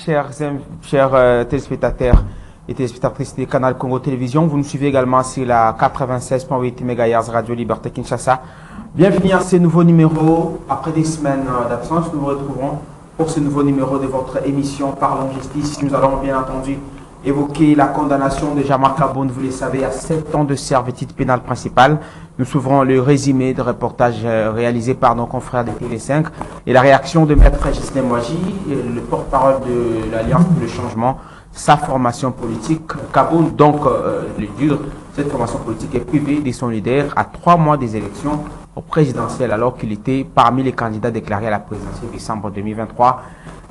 Chers téléspectateurs et téléspectatrices du canal Congo Télévision, vous nous suivez également sur la 96.8 MHz Radio Liberté Kinshasa. Bienvenue à ce nouveau numéro. Après des semaines d'absence, nous vous retrouverons pour ce nouveau numéro de votre émission Parlons Justice. Nous allons bien entendu évoquer la condamnation de Jean-Marc Kabound, vous le savez, à 7 ans de servitude pénale principale. Nous s'ouvrons le résumé de reportage réalisé par nos confrères de TV5 et la réaction de Maître Gislain Mouadji, le porte-parole de l'Alliance pour le changement, sa formation politique. Kabound, donc, le dur, cette formation politique est privée de son leader à 3 mois des élections au présidentiel, alors qu'il était parmi les candidats déclarés à la présidentielle décembre 2023.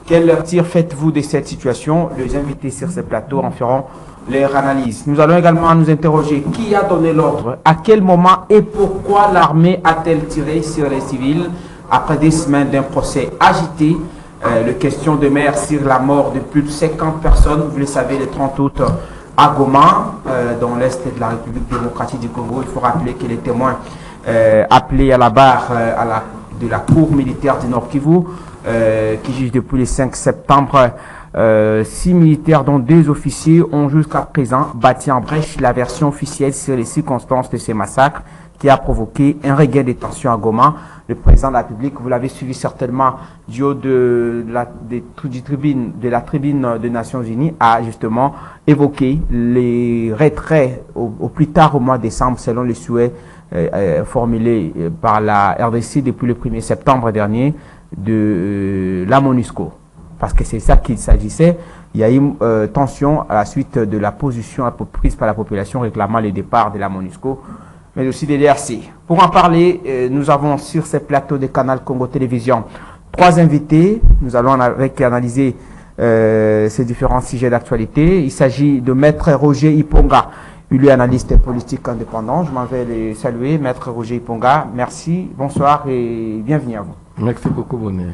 Quel tir faites-vous de cette situation? Les invités sur ce plateau en feront leur analyse. Nous allons également nous interroger qui a donné l'ordre, à quel moment et pourquoi l'armée a-t-elle tiré sur les civils après des semaines d'un procès agité. Le question de mer sur la mort de plus de 50 personnes, vous le savez, le 30 août à Goma, dans l'est de la République démocratique du Congo. Il faut rappeler que les témoins appelés à la barre de la cour militaire du Nord Kivu, qui juge depuis le 5 septembre, 6 militaires dont 2 officiers ont jusqu'à présent bâti en brèche la version officielle sur les circonstances de ces massacres qui a provoqué un regain de tension à Goma. Le président de la République, vous l'avez suivi certainement du haut de la tribune des Nations Unies, a justement évoqué les retraits au plus tard au mois de décembre selon les souhaits formulés par la RDC depuis le 1er septembre dernier de la MONUSCO. Parce que c'est ça qu'il s'agissait. Il y a eu tension à la suite de la position prise par la population réclamant le départ de la MONUSCO, mais aussi des DRC. Pour en parler, nous avons sur ce plateau de Canal Congo Télévision 3 invités. Nous allons analyser ces différents sujets d'actualité. Il s'agit de Maître Roger Iponga, lui analyste politique indépendant. Je m'en vais le saluer. Maître Roger Iponga, merci, bonsoir et bienvenue à vous. Merci beaucoup, Bonnet.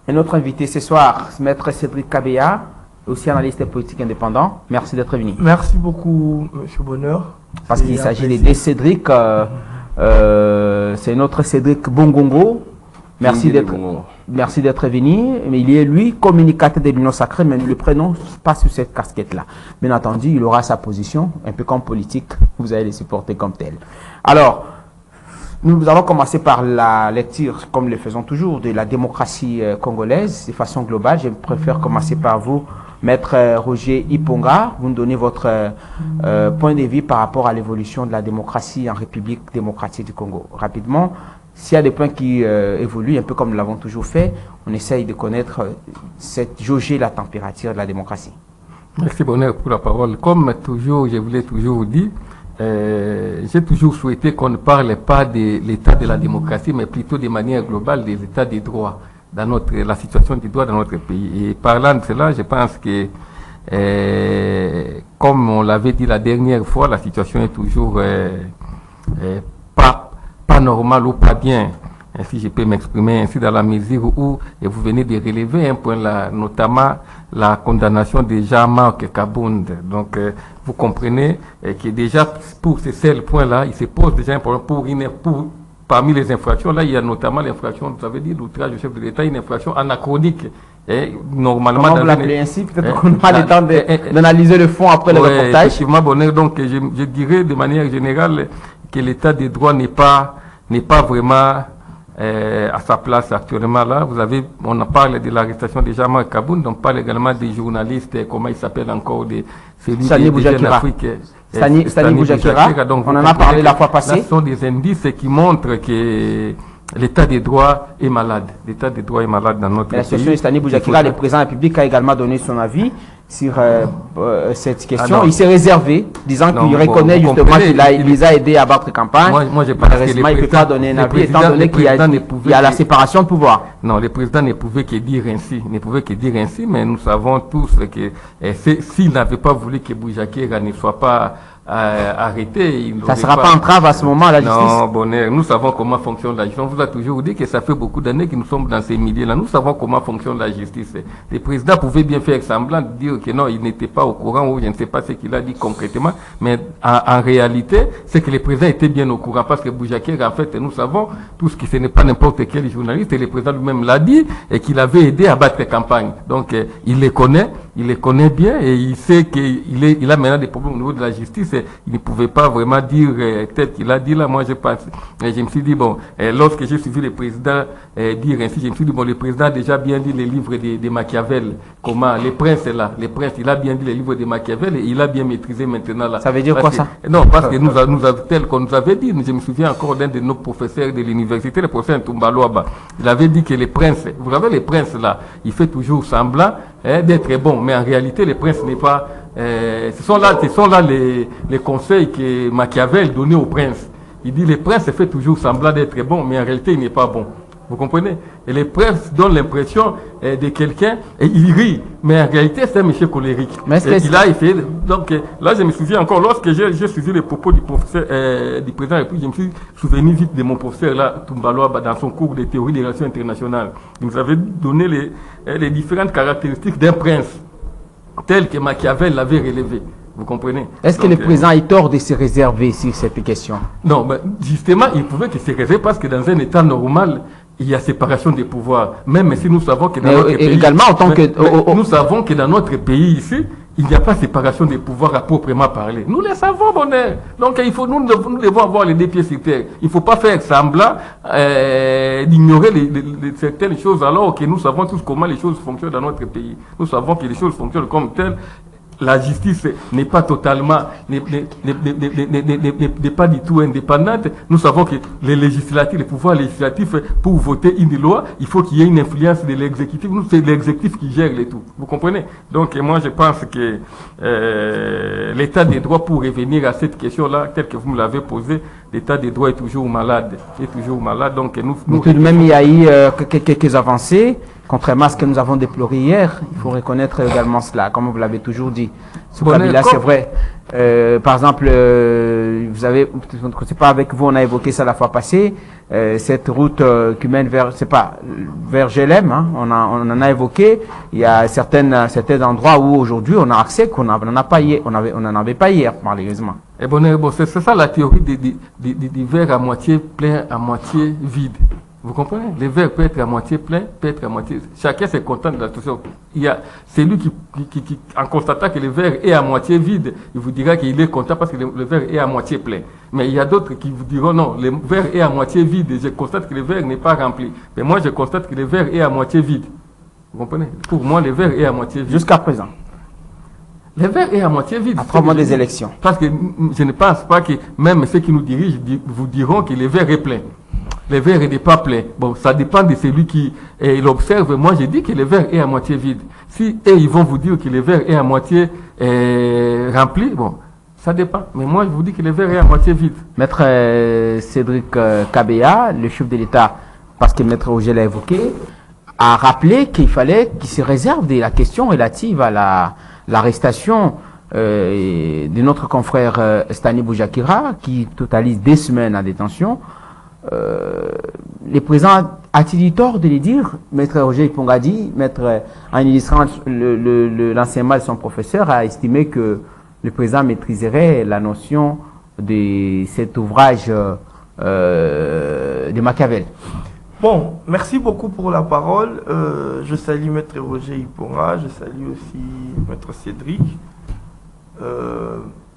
Et notre invité ce soir, Maître Cédric Kabeya, aussi analyste politique indépendant. Merci d'être venu. Merci beaucoup, Monsieur Bonheur. Parce qu'il s'agit des 2 Cédric. C'est notre Cédric Bongongo. Merci d'être venu. Mais il est, lui, communicateur de l'Union Sacrée, mais nous le prenons pas sous cette casquette-là. Bien entendu, il aura sa position, un peu comme politique. Vous allez les supporter comme tel. Alors, nous allons commencer par la lecture, comme le faisons toujours, de la démocratie congolaise de façon globale. Je préfère commencer par vous, Maître Roger Iponga. Vous nous donnez votre point de vue par rapport à l'évolution de la démocratie en République démocratique du Congo. Rapidement, s'il y a des points qui évoluent, un peu comme nous l'avons toujours fait, on essaye de connaître, jauger la température de la démocratie. Merci, Bonheur, pour la parole. Comme toujours, je voulais toujours vous dire, j'ai toujours souhaité qu'on ne parle pas de l'état de la démocratie, mais plutôt de manière globale de l'état des droits, dans la situation des droits dans notre pays. Et parlant de cela, je pense que, comme on l'avait dit la dernière fois, la situation est toujours pas normale ou pas bien, si je peux m'exprimer ainsi, dans la mesure où, et vous venez de relever un point là, notamment la condamnation de Jean-Marc Kabound. Donc, vous comprenez que déjà, pour ce seul point-là, il se pose déjà un problème parmi les infractions. Là, il y a notamment l'infraction, vous avez dit, l'outrage du chef de l'État, une infraction anachronique. Et normalement, comment vous l'appelez ainsi? Peut-être qu'on n'a pas le temps d'analyser le fond après le reportage. Effectivement, Bonheur, donc, je dirais de manière générale que l'état des droits n'est pas vraiment à sa place actuellement là. On en parle de l'arrestation de Jean-Marc Kabound, on parle également des journalistes, comment il s'appelle encore, Sani Boujakira. Sani Boujakira, on en a parlé la fois passée. Ce sont des indices qui montrent que l'état des droits est malade. L'état des droits est malade dans notre pays. La situation de Sani Boujakira, le président de la République a également donné son avis sur cette question. Il s'est réservé, disant qu'il reconnaît justement qu'il les a aidés à battre campagne. Moi, je pense que il ne peut pas donner un avis, étant donné qu'il y a la séparation de pouvoir. Non, le président ne pouvait que dire ainsi, mais nous savons tous que s'il n'avait pas voulu que Boujakira ne soit pas arrêté. Ça ne sera pas entrave à ce moment à la justice? Non, Bonheur, nous savons comment fonctionne la justice. On vous a toujours dit que ça fait beaucoup d'années que nous sommes dans ces milieux-là. Nous savons comment fonctionne la justice. Le président pouvait bien faire semblant de dire que non, il n'était pas au courant ou je ne sais pas ce qu'il a dit concrètement. Mais en réalité, c'est que le président était bien au courant parce que Boujakir, en fait, nous savons tout ce qui ce n'est pas n'importe quel journaliste et le président lui-même l'a dit et qu'il avait aidé à battre la campagne. Donc, il les connaît bien et il sait qu'il a maintenant des problèmes au niveau de la justice. Il ne pouvait pas vraiment dire tel qu'il a dit là. Moi, je pense. Et je me suis dit, bon, lorsque j'ai suivi le président dire ainsi, je me suis dit, bon, le président a déjà bien dit les livres de Machiavel. Comment les princes, là, les princes, il a bien dit les livres de Machiavel et il a bien maîtrisé maintenant là. Ça veut dire quoi ça? Non, parce que tel qu'on nous avait dit, je me souviens encore d'un de nos professeurs de l'université, le professeur Ntumbaloaba. Il avait dit que les princes, vous savez, les princes là, il fait toujours semblant d'être bon, mais en réalité, les princes n'est pas. Ce sont là les conseils que Machiavel donnait aux princes. Il dit les princes fait toujours semblant d'être bon, mais en réalité, il n'est pas bon. Vous comprenez? Et les princes donnent l'impression de quelqu'un et il rit, mais en réalité, c'est un monsieur colérique. Mais il a essayé. Donc là, je me souviens encore, lorsque j'ai suivi les propos du professeur, du président, et puis je me suis souvenu vite de mon professeur là, Tumbaloa, dans son cours de théorie des relations internationales. Il nous avait donné les différentes caractéristiques d'un prince, tel que Machiavel l'avait relevé. Vous comprenez? Est-ce que le président a tort de se réserver sur cette question? Non, mais justement, il pouvait que se réserve parce que dans un état normal, il y a séparation des pouvoirs. Même si nous savons que dans notre pays... Également, en tant que... Nous savons que dans notre pays ici, il n'y a pas séparation des pouvoirs à proprement parler. Nous le savons, Bonheur. Donc, nous devons avoir les deux pieds sur terre. Il ne faut pas faire semblant d'ignorer certaines choses alors que nous savons tous comment les choses fonctionnent dans notre pays. Nous savons que les choses fonctionnent comme telles. La justice n'est pas totalement, n'est pas du tout indépendante. Nous savons que les pouvoirs législatifs, pour voter une loi, il faut qu'il y ait une influence de l'exécutif. Nous, c'est l'exécutif qui gère le tout. Vous comprenez? Donc, moi, je pense que l'état des droits, pour revenir à cette question-là, telle que vous me l'avez posée, l'état des droits est toujours malade. Donc, nous tout de même, il y a eu quelques avancées. Contrairement à ce que nous avons déploré hier, il faut reconnaître également cela, comme vous l'avez toujours dit. Ce Kabila, c'est vrai. Par exemple, vous avez, c'est pas avec vous, on a évoqué ça la fois passée, cette route qui mène vers Gelem, hein, on en a évoqué. Il y a certains endroits où aujourd'hui on a accès qu'on n'en a pas hier, on n'en avait pas hier, malheureusement. Et bon, c'est ça la théorie du verre à moitié plein, à moitié vide. Vous comprenez? Le verre peut être à moitié plein, peut être à moitié... Chacun se contente de la situation. Il y a celui qui, en constatant que le verre est à moitié vide, il vous dira qu'il est content parce que le verre est à moitié plein. Mais il y a d'autres qui vous diront non, le verre est à moitié vide et je constate que le verre n'est pas rempli. Mais moi, je constate que le verre est à moitié vide. Vous comprenez? Pour moi, le verre est à moitié vide. Jusqu'à présent. Le verre est à moitié vide. À 3 mois des élections. Parce que je ne pense pas que même ceux qui nous dirigent vous diront que le verre est plein. Le verre n'est pas plein. Bon, ça dépend de celui qui l'observe. Moi, j'ai dit que le verre est à moitié vide. Si ils vont vous dire que le verre est à moitié rempli, bon, ça dépend. Mais moi, je vous dis que le verre est à moitié vide. Maître Cédric Kabea, le chef de l'État, parce que Maître Roger l'a évoqué, a rappelé qu'il fallait qu'il se réserve de la question relative à l'arrestation de notre confrère Stani Boujakira, qui totalise 2 semaines en détention. Les présidents a-t-il eu tort de les dire? Maître Roger Ipongadi, maître en illustrant l'enseignement de son professeur, a estimé que le président maîtriserait la notion de cet ouvrage de Machiavel. Bon, merci beaucoup pour la parole. Je salue maître Roger Iponga, je salue aussi maître Cédric.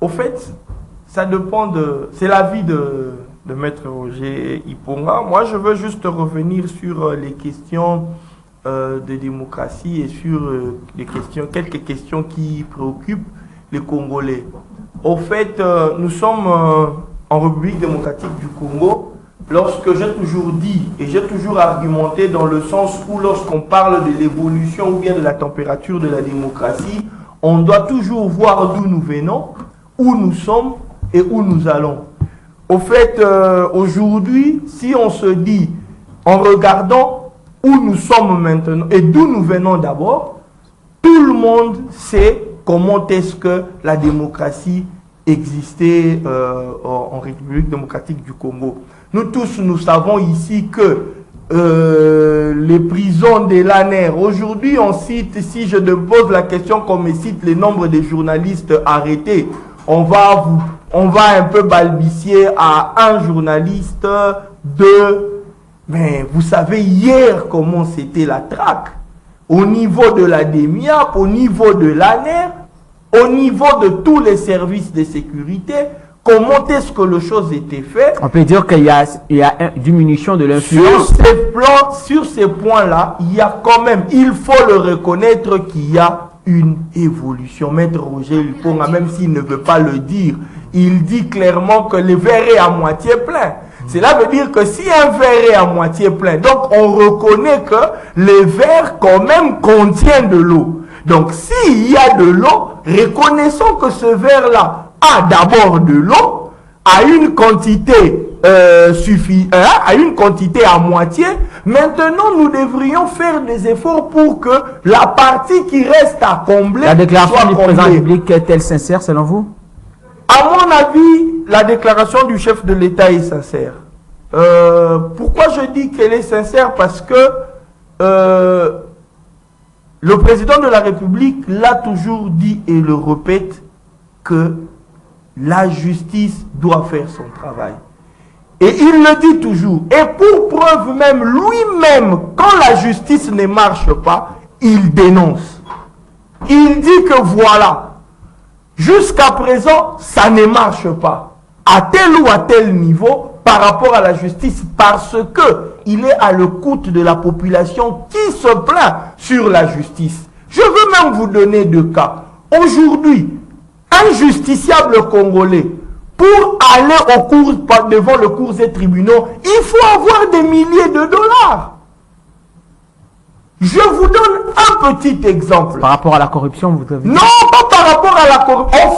Au fait, ça dépend c'est l'avis de maître Roger Iponga. Moi, je veux juste revenir sur les questions de démocratie et sur quelques questions qui préoccupent les Congolais. Au fait, nous sommes en République démocratique du Congo. Lorsque j'ai toujours dit et j'ai toujours argumenté dans le sens où lorsqu'on parle de l'évolution ou bien de la température de la démocratie, on doit toujours voir d'où nous venons, où nous sommes et où nous allons. Au fait, aujourd'hui, si on se dit, en regardant où nous sommes maintenant et d'où nous venons d'abord, tout le monde sait comment est-ce que la démocratie existé en République démocratique du Congo. Nous tous, nous savons ici que les prisons de l'ANER, aujourd'hui on cite, si je te pose la question qu'on me cite le nombre de journalistes arrêtés, on va un peu balbutier à un journaliste, deux, mais vous savez hier comment c'était la traque, au niveau de la DEMIAP, au niveau de l'ANER, au niveau de tous les services de sécurité. Comment est-ce que les choses étaient faites? On peut dire qu'il y a une diminution de l'influence. Sur ces points-là, il y a quand même, il faut le reconnaître qu'il y a une évolution. Maître Roger Luponga, même s'il ne veut pas le dire, il dit clairement que le verre est à moitié plein. Cela veut dire que si un verre est à moitié plein, donc on reconnaît que le verre quand même contient de l'eau. Donc s'il y a de l'eau, reconnaissons que ce verre-là a d'abord de l'eau, à une quantité à une quantité à moitié. Maintenant, nous devrions faire des efforts pour que la partie qui reste à combler La déclaration soit du président comblée. public est-elle sincère selon vous? À mon avis, la déclaration du chef de l'État est sincère. Pourquoi je dis qu'elle est sincère? Parce que le président de la République l'a toujours dit et le répète que la justice doit faire son travail. Et il le dit toujours. Et pour preuve même, lui-même, quand la justice ne marche pas, il dénonce. Il dit que voilà, jusqu'à présent, ça ne marche pas. À tel ou à tel niveau, par rapport à la justice, parce que il est à l'écoute de la population qui se plaint sur la justice. Je veux même vous donner deux cas. Aujourd'hui, un justiciable congolais, pour aller devant le cours des tribunaux, il faut avoir des milliers de dollars. Je vous donne un petit exemple. Par rapport à la corruption, vous avez... Non, pas par rapport à la corruption. En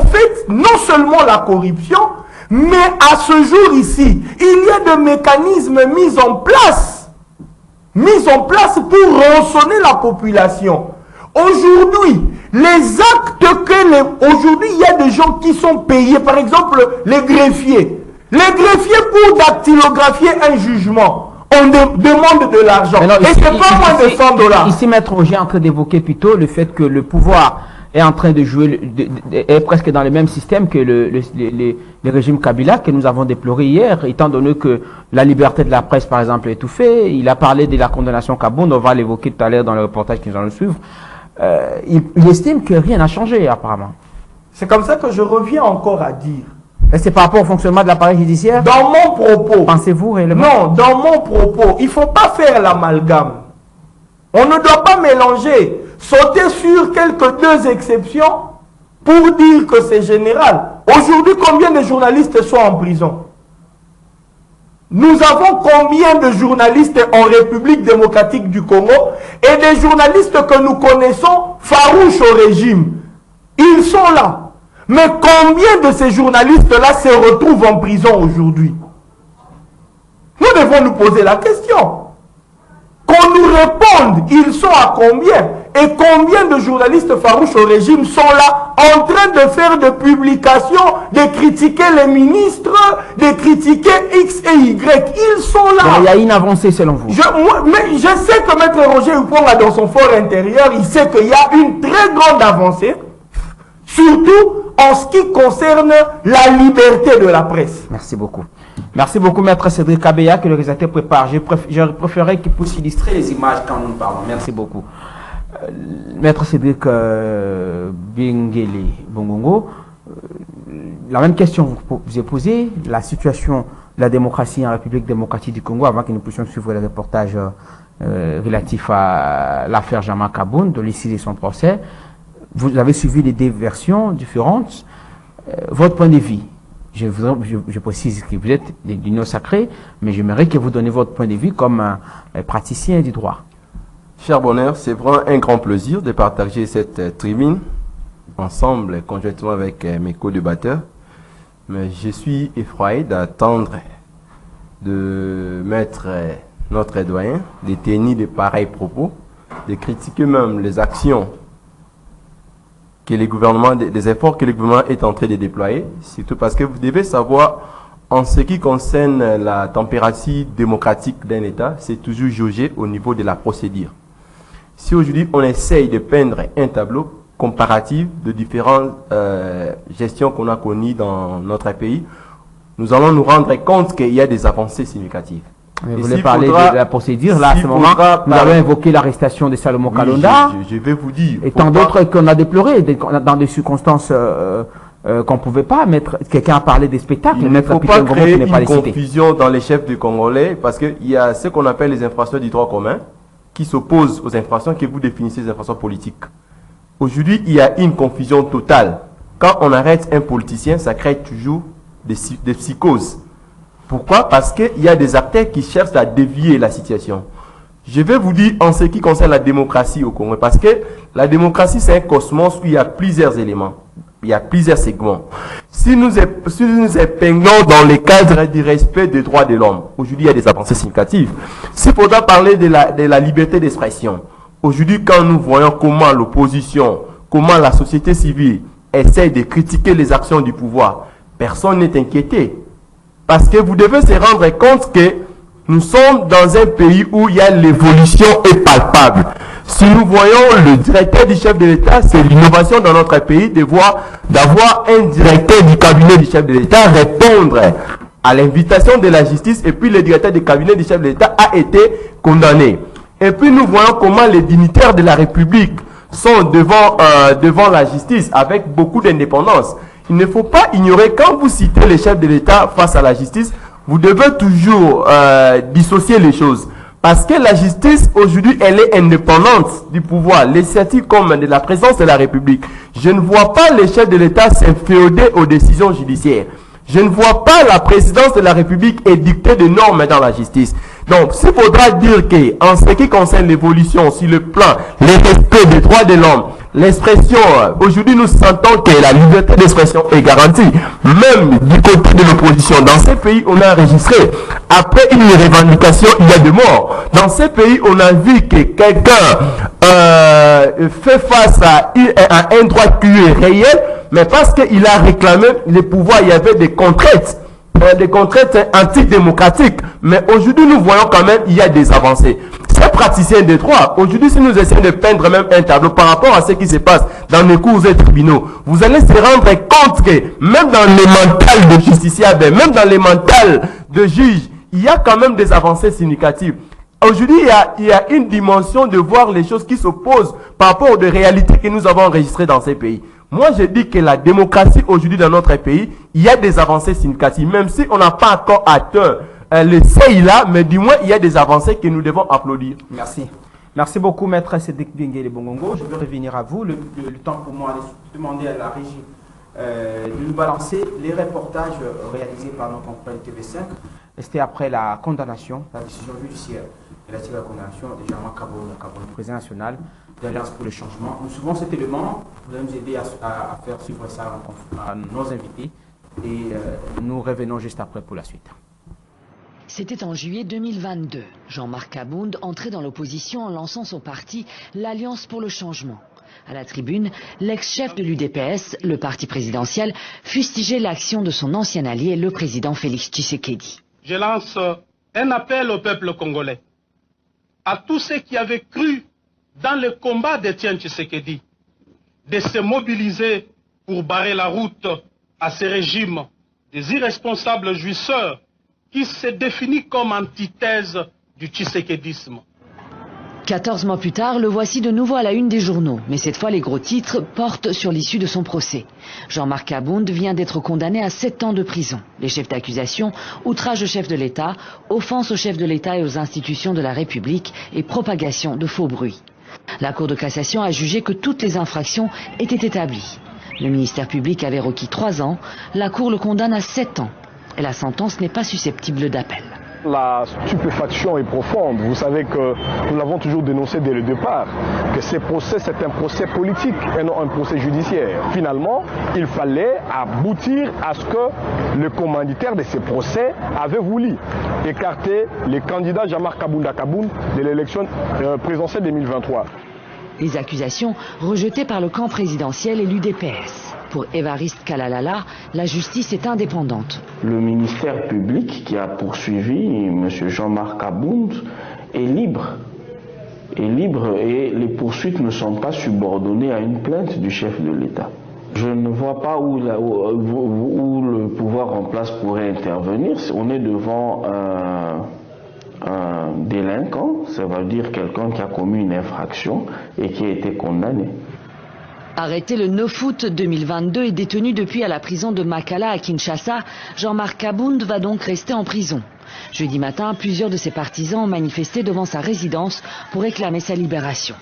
fait, non seulement la corruption, mais à ce jour ici, il y a des mécanismes mis en place pour rançonner la population. Aujourd'hui, les actes aujourd'hui, il y a des gens qui sont payés, par exemple, les greffiers. Les greffiers, pour dactylographier un jugement, on demande de l'argent. Et c'est pas moins de 100 dollars. Ici, Maître Roger est en train d'évoquer plutôt le fait que le pouvoir est en train de jouer, est presque dans le même système que le régime Kabila que nous avons déploré hier, étant donné que la liberté de la presse, par exemple, est étouffée. Il a parlé de la condamnation Kabound, on va l'évoquer tout à l'heure dans le reportage qui nous allons suivre. Il estime que rien n'a changé, apparemment. C'est comme ça que je reviens encore à dire. Et c'est par rapport au fonctionnement de l'appareil judiciaire? Dans mon propos. Pensez-vous réellement? Non, dans mon propos, il ne faut pas faire l'amalgame. On ne doit pas mélanger, sauter sur quelques deux exceptions pour dire que c'est général. Aujourd'hui, combien de journalistes sont en prison? Nous avons combien de journalistes en République démocratique du Congo et des journalistes que nous connaissons farouches au régime? Ils sont là. Mais combien de ces journalistes-là se retrouvent en prison aujourd'hui? Nous devons nous poser la question. Qu'on nous réponde, ils sont à combien? Et combien de journalistes farouches au régime sont là en train de faire des publications, de critiquer les ministres, de critiquer X et Y? Ils sont là. Il y a une avancée selon vous? Mais je sais que Maître Roger Luponga, dans son fort intérieur, il sait qu'il y a une très grande avancée, surtout en ce qui concerne la liberté de la presse. Merci beaucoup. Merci beaucoup, Maître Cédric Kabeya, que le réalisateur prépare. J'aurais préféré qu'il puisse illustrer les images quand nous parlons. Merci beaucoup. Maître Cédric Bingele Bongongo, la même question vous est posée. La situation de la démocratie en République démocratique du Congo, avant que nous puissions suivre le reportage relatif à l'affaire Jean-Marc Kabound, de l'issue de son procès. Vous avez suivi les deux versions différentes. Votre point de vue, je précise que vous êtes d'Union Sacrée, mais j'aimerais que vous donniez votre point de vue comme un praticien du droit. Cher Bonheur, c'est vraiment un grand plaisir de partager cette tribune ensemble, conjointement avec mes co-débatteurs. Mais je suis effrayé d'attendre de mettre notre doyen, de tenir de pareils propos, de critiquer même les actions que les gouvernements, des efforts que le gouvernement est en train de déployer, surtout parce que vous devez savoir, en ce qui concerne la température démocratique d'un État, c'est toujours jaugé au niveau de la procédure. Si aujourd'hui on essaye de peindre un tableau comparatif de différentes gestions qu'on a connues dans notre pays, nous allons nous rendre compte qu'il y a des avancées significatives. Vous voulez parler de la procédure, là, à ce moment, nous avons invoqué l'arrestation de Salomon Kalonda. Je vais vous dire. Et tant d'autres qu'on a déplorés, dans des circonstances qu'on ne pouvait pas mettre. Quelqu'un a parlé des spectacles. Il ne faut pas créer une confusion dans les chefs du Congolais, parce qu'il y a ce qu'on appelle les infractions du droit commun, qui s'opposent aux infractions que vous définissez les infractions politiques. Aujourd'hui, il y a une confusion totale. Quand on arrête un politicien, ça crée toujours des psychoses. Pourquoi? Parce qu'il y a des acteurs qui cherchent à dévier la situation. Je vais vous dire en ce qui concerne la démocratie au Congo, parce que la démocratie, c'est un cosmos où il y a plusieurs éléments, il y a plusieurs segments. Si nous épinglons dans le cadre du respect des droits de l'homme, aujourd'hui il y a des avancées significatives. S'il faudra parler de la liberté d'expression, aujourd'hui quand nous voyons comment l'opposition, comment la société civile essaie de critiquer les actions du pouvoir, personne n'est inquiété. Parce que vous devez se rendre compte que nous sommes dans un pays où il y a l'évolution est palpable. Si nous voyons le directeur du chef de l'État, c'est l'innovation dans notre pays d'avoir un directeur du cabinet du chef de l'État répondre à l'invitation de la justice, et puis le directeur du cabinet du chef de l'État a été condamné. Et puis nous voyons comment les dignitaires de la République sont devant la justice avec beaucoup d'indépendance. Il ne faut pas ignorer, quand vous citez les chefs de l'État face à la justice, vous devez toujours dissocier les choses. Parce que la justice, aujourd'hui, elle est indépendante du pouvoir, l'initiative comme de la présence de la République. Je ne vois pas les chefs de l'État s'inféoder aux décisions judiciaires. Je ne vois pas la présidence de la République édicter des normes dans la justice. Donc, s'il faudra dire que, en ce qui concerne l'évolution sur le plan, le respect des droits de l'homme, l'expression, aujourd'hui nous sentons que la liberté d'expression est garantie, même du côté de l'opposition. Dans ces pays, on a enregistré, après une revendication, il y a des morts. Dans ces pays, on a vu que quelqu'un fait face à un droit qui est réel, mais parce qu'il a réclamé le pouvoir, il y avait des contraintes antidémocratiques. Mais aujourd'hui, nous voyons quand même il y a des avancées. Ces praticiens des droits, aujourd'hui, si nous essayons de peindre même un tableau par rapport à ce qui se passe dans les cours et tribunaux, vous allez se rendre compte que même dans les mentales de justiciables, même dans les mentales de juges, il y a quand même des avancées significatives. Aujourd'hui, il y a une dimension de voir les choses qui s'opposent par rapport aux réalités que nous avons enregistrées dans ces pays. Moi, je dis que la démocratie aujourd'hui dans notre pays, il y a des avancées significatives, même si on n'a pas encore atteint le seuil là, mais du moins, il y a des avancées que nous devons applaudir. Merci. Merci beaucoup, Maître Cédric Biengele Bongongo. Je veux revenir à vous. Le temps pour moi de demander à la régie de nous balancer les reportages réalisés par nos confrères de TV5. C'était après la condamnation, la décision judiciaire relative à la condamnation de Jean-Marc Kabound, le président national de l'Alliance pour le changement. Nous suivons cet élément. Vous allez nous aider à faire suivre ça à nos invités. Et nous revenons juste après pour la suite. C'était en juillet 2022. Jean-Marc Kabound entrait dans l'opposition en lançant son parti, l'Alliance pour le changement. À la tribune, l'ex-chef de l'UDPS, le parti présidentiel, fustigeait l'action de son ancien allié, le président Félix Tshisekedi. Je lance un appel au peuple congolais, à tous ceux qui avaient cru dans le combat d'Étienne Tshisekedi, de se mobiliser pour barrer la route à ce régime des irresponsables jouisseurs qui se définit comme antithèse du tshisekédisme. 14 mois plus tard, le voici de nouveau à la une des journaux. Mais cette fois, les gros titres portent sur l'issue de son procès. Jean-Marc Kabound vient d'être condamné à 7 ans de prison. Les chefs d'accusation, outrage au chef de l'État, offense au chef de l'État et aux institutions de la République et propagation de faux bruits. La Cour de cassation a jugé que toutes les infractions étaient établies. Le ministère public avait requis 3 ans. La Cour le condamne à 7 ans. Et la sentence n'est pas susceptible d'appel. La stupéfaction est profonde. Vous savez que nous l'avons toujours dénoncé dès le départ, que ces procès, c'est un procès politique et non un procès judiciaire. Finalement, il fallait aboutir à ce que le commanditaire de ces procès avait voulu écarter les candidats Jean-Marc Kabound de l'élection présidentielle 2023. Les accusations rejetées par le camp présidentiel et l'UDPS. Pour Évariste Kalalala, la justice est indépendante. Le ministère public qui a poursuivi M. Jean-Marc Abound est libre. Et les poursuites ne sont pas subordonnées à une plainte du chef de l'État. Je ne vois pas où le pouvoir en place pourrait intervenir. On est devant un délinquant, ça veut dire quelqu'un qui a commis une infraction et qui a été condamné. Arrêté le 9 août 2022 et détenu depuis à la prison de Makala à Kinshasa, Jean-Marc Abound va donc rester en prison. Jeudi matin, plusieurs de ses partisans ont manifesté devant sa résidence pour réclamer sa libération.